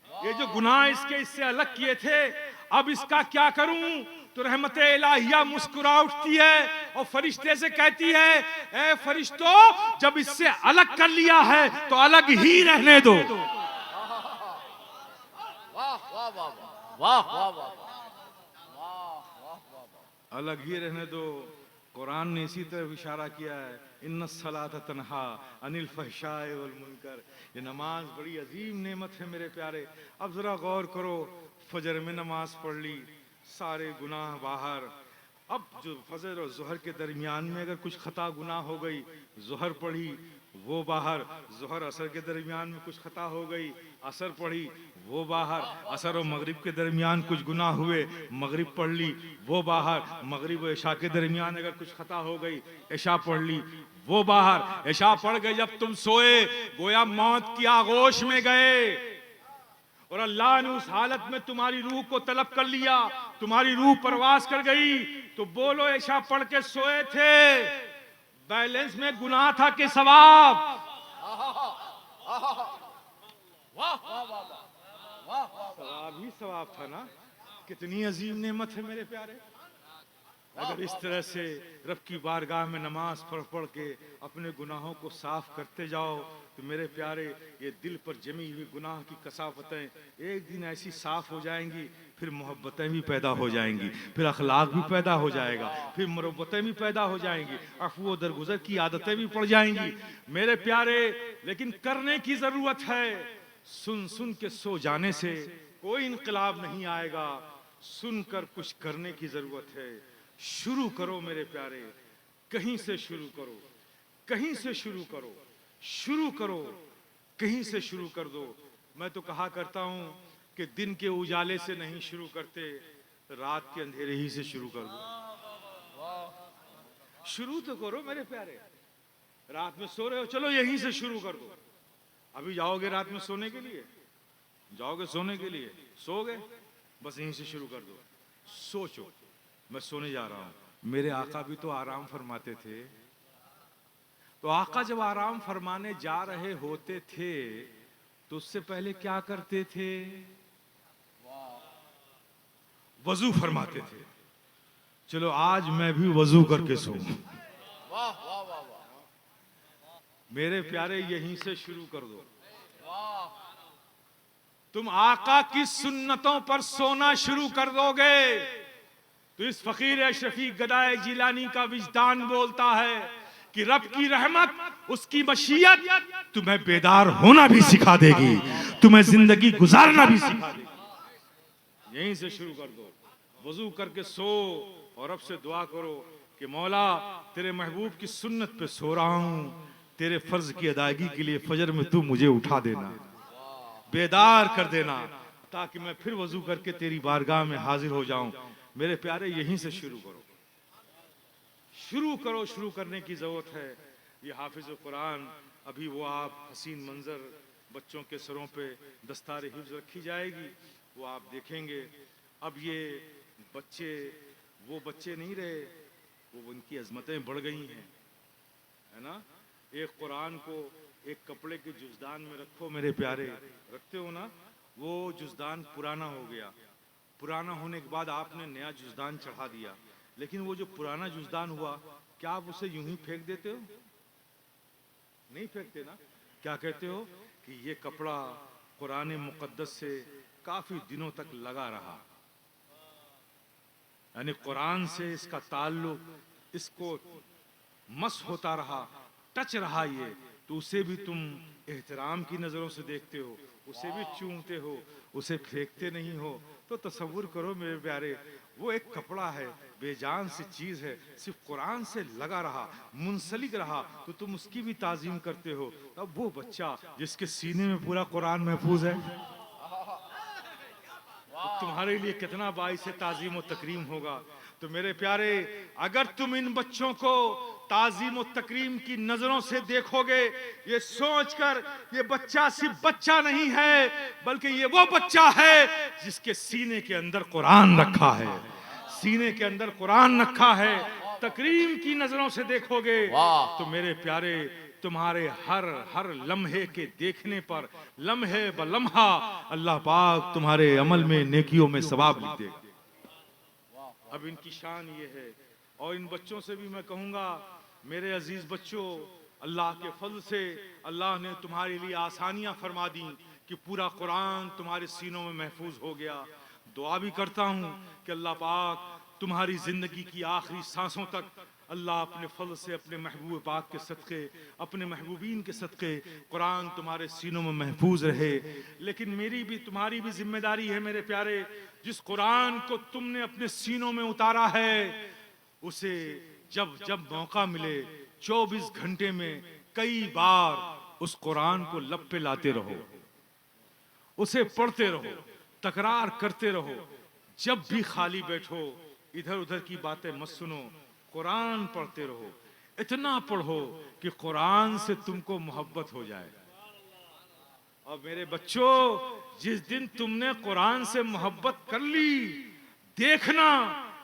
ये जो गुनाह इसके इससे अलग किए थे, अब इसका क्या करूं? तो रहमत इलाहिया मुस्कुरा उठती है और फरिश्ते से कहती है, ए फरिश्तों, जब इससे अलग कर लिया है तो अलग ही रहने दो। वाह वाह वाह वाह वाह वाह वाह, अलग ही रहने दो। कुरान ने इसी तरह इशारा किया है, इन्ना सलात तन्हा अनिल फहशाए वल मुनकर। ये नमाज बड़ी अजीम नेमत है मेरे प्यारे। अब जरा गौर करो, फजर में नमाज पढ़ ली, सारे गुनाह बाहर। अब जो फजर और जोहर के दरमियान में अगर कुछ खता गुनाह हो गई, जोहर पढ़ी वो बाहर। जोहर असर के दरमियान में कुछ खता हो गई, असर पढ़ी वो बाहर। असर और मगरिब के दरमियान कुछ गुनाह हुए, मगरिब पढ़ ली वो बाहर। मगरिब और इशा के दरमियान अगर कुछ खता हो गई, इशा पढ़ ली वो बाहर। इशा पढ़ गई, जब तुम सोए गोया मौत की आगोश में गए और अल्लाह ने उस हालत में तुम्हारी रूह को तलब कर लिया, तुम्हारी रूह परवास कर गई, तो बोलो इशा पढ़ के सोए थे, बैलेंस में गुनाह था कि सवाब? सवाब ही सवाब था ना। कितनी अजीम नेमत है मेरे प्यारे। अगर इस तरह से रब की बारगाह में नमाज पढ़ पढ़ के अपने गुनाहों को साफ करते जाओ, तो मेरे प्यारे ये दिल पर जमी हुई गुनाह की कसावतें एक दिन ऐसी साफ हो जाएंगी, फिर मोहब्बतें भी पैदा हो जाएंगी, फिर अखलाक भी पैदा हो जाएगा, फिर मरब्बतें भी पैदा हो जाएंगी, अफू दरगुजर की आदतें भी पड़ जाएंगी मेरे प्यारे। लेकिन करने की जरूरत है। सुन सुन के सो जाने से कोई इनकलाब नहीं आएगा, सुनकर कुछ करने की जरूरत है। शुरू करो मेरे प्यारे, कहीं से शुरू करो, कहीं से शुरू करो, शुरू करो, कहीं से शुरू कर दो। मैं तो कहा करता हूं कि दिन के उजाले से नहीं शुरू करते, रात के अंधेरे ही से शुरू कर दो। शुरू तो करो मेरे प्यारे। रात में सो रहे हो, चलो यहीं से शुरू कर दो। अभी जाओगे रात में सोने के लिए, जाओगे सोने के लिए, सोगे, बस यहीं से शुरू कर दो। सोचो, मैं सोने जा रहा हूं। मेरे आका भी तो आराम फरमाते थे। तो आका जब आराम फरमाने जा रहे होते थे तो उससे पहले क्या करते थे? वजू फरमाते थे। चलो आज मैं भी वजू करके सोऊं। मेरे प्यारे यहीं से शुरू कर दो। तुम आका की सुन्नतों पर सोना शुरू कर दोगे तो इस फकीर अशरफी गदाए जिलानी का विजदान बोलता है कि रब की रहमत, उसकी मशीयत तुम्हें बेदार होना भी सिखा देगी, तुम्हें जिंदगी गुजारना भी सिखा देगी। यहीं से शुरू कर दो। वजू करके सो और रब से दुआ करो कि मौला तेरे महबूब की सुन्नत पे सो रहा हूं, तेरे फर्ज की अदायगी के लिए फजर में तू मुझे उठा देना, बेदार कर देना, ताकि मैं फिर वजू करके तेरी बारगाह में हाजिर हो जाऊं। मेरे प्यारे यहीं से शुरू करो, शुरू करो। शुरू करने की जरूरत है। ये हाफिज कुरान, अभी वो आप हसीन मंजर बच्चों के सरों पे दस्तार हिफ्ज रखी जाएगी, वो आप देखेंगे। अब ये बच्चे वो बच्चे नहीं रहे, वो उनकी अजमतें बढ़ गई हैं, है ना। एक कुरान को एक कपड़े के जुज़दान में रखो मेरे प्यारे, रखते हो ना, वो जुज़दान पुराना हो गया। पुराना होने के बाद आपने नया जुज़दान चढ़ा दिया, लेकिन वो जो पुराना जुज़दान हुआ, क्या आप उसे यूं ही फेंक देते हो? नहीं फेंकते ना। क्या कहते हो कि ये कपड़ा कुरान मुक़द्दस से काफी दिनों तक लगा रहा, यानी कुरान से इसका ताल्लुक, इसको मस होता रहा, टच रहा, ये तो उसे भी तुम एहतराम की नजरों से देखते हो, उसे भी चूमते हो, उसे फेंकते नहीं हो। तो तसव्वुर करो मेरे प्यारे, वो एक कपड़ा है, बेजान सी चीज है, सिर्फ कुरान से लगा रहा, मुंसलिक रहा, तो तुम उसकी भी ताजीम करते हो। अब वो बच्चा जिसके सीने में पूरा कुरान महफूज है, तो तुम्हारे लिए कितना बाइस ताजीम और तकरीम होगा। तो मेरे प्यारे, अगर तुम इन बच्चों को ताजीम और तकरीम की नजरों से देखोगे, ये सोचकर ये बच्चा सिर्फ बच्चा नहीं है, बल्कि ये वो बच्चा है जिसके सीने के अंदर कुरान रखा है, सीने के अंदर कुरान रखा है। तकरीम की नजरों से देखोगे वाह। तो मेरे प्यारे तुम्हारे हर हर लम्हे के देखने पर लम्हे ब लम्हा अल्लाह पाक तुम्हारे अमल में नेकियों में सवाब लिख देगा। अब इनकी शान ये है। और इन बच्चों से भी मैं कहूंगा, मेरे अजीज बच्चों, अल्लाह के फजल से अल्लाह ने तुम्हारे लिए आसानियां फरमा दी कि पूरा कुरान तुम्हारे सीनों में महफूज हो गया। दुआ भी करता हूं कि अल्लाह पाक तुम्हारी जिंदगी की आखिरी सांसों तक अल्लाह अपने फजल से, अपने महबूब पाक के सदके, अपने महबूबीन के सदके कुरान तुम्हारे सीनों में महफूज रहे। लेकिन मेरी भी तुम्हारी भी जिम्मेदारी है मेरे प्यारे, जिस कुरान को तुमने अपने सीनों में उतारा है उसे जब जब मौका मिले 24 घंटे में कई बार उस कुरान को लब पे लाते रहो, उसे पढ़ते रहो, तकरार करते रहो। जब भी खाली बैठो इधर उधर की बातें मत सुनो, कुरान पढ़ते रहो। इतना पढ़ो कि कुरान से तुमको मोहब्बत हो जाए। और मेरे बच्चों, जिस दिन तुमने कुरान से मोहब्बत कर ली, देखना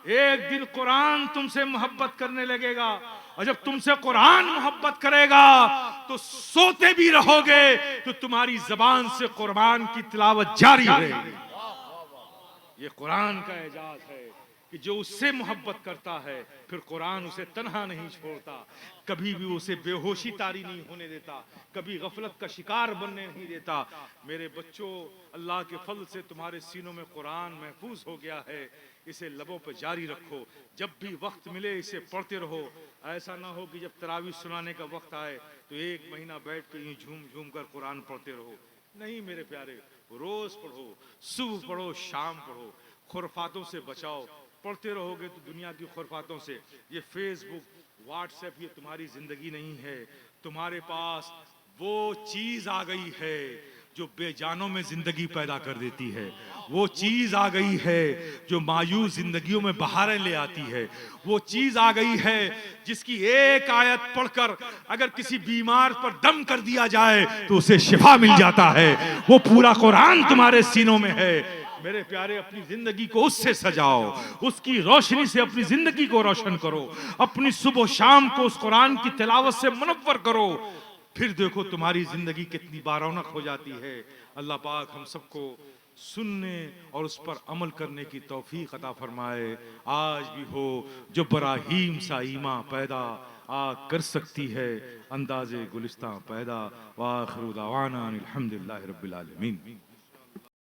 एक दिन कुरान तुमसे मोहब्बत करने लगेगा। और जब तुमसे कुरान मोहब्बत करेगा तो सोते भी रहोगे तो तुम्हारी जबान से कुरान की तिलावत जारी रहेगी। ये कुरान का एजाज है कि जो उससे मोहब्बत करता है फिर कुरान उसे तन्हा नहीं छोड़ता, कभी भी उसे बेहोशी तारी नहीं होने देता, कभी गफलत का शिकार बनने नहीं देता। मेरे बच्चों, अल्लाह के फजल से तुम्हारे सीनों में कुरान महफूज हो गया है। इसे लबों पर जारी रखो, जब भी वक्त मिले इसे पढ़ते रहो। ऐसा ना हो कि जब तरावी सुनाने का वक्त आए तो 1 महीना बैठ के यूं झूम झूम कर कुरान पढ़ते रहो। नहीं मेरे प्यारे, रोज पढ़ो, सुबह पढ़ो, शाम पढ़ो। खुरफातों से बचाओ, पढ़ते रहोगे तो दुनिया की खुरफातों से। ये फेसबुक, व्हाट्सएप, ये तुम्हारी जिंदगी नहीं है। तुम्हारे पास वो चीज आ गई है जो बेजानों में जिंदगी पैदा कर देती है। वो चीज आ गई है जो मायूस जिंदगियों में बहारें ले आती है। वो चीज आ गई है जिसकी एक आयत पढ़कर अगर किसी बीमार पर दम कर दिया जाए तो उसे शिफा मिल जाता है। वो पूरा कुरान तुम्हारे सीनों में है। मेरे प्यारे, अपनी जिंदगी को उससे सजाओ, उसकी रोशनी से अपनी जिंदगी को रोशन करो, अपनी सुबह शाम को उस कुरान की तिलावत से मुनव्वर करो। फिर देखो तुम्हारी जिंदगी कितनी बारौनक हो जाती है। अल्लाह पाक हम सबको सुनने और उस पर अमल करने की तौफीक अता फरमाए। आज भी हो जो बराहीम सा ईमा पैदा आ कर सकती है अंदाज़े गुलिस्तां पैदा। व आखिरु दावाना अनिल हम्दुलिल्लाहि रब्बिल आलमीन।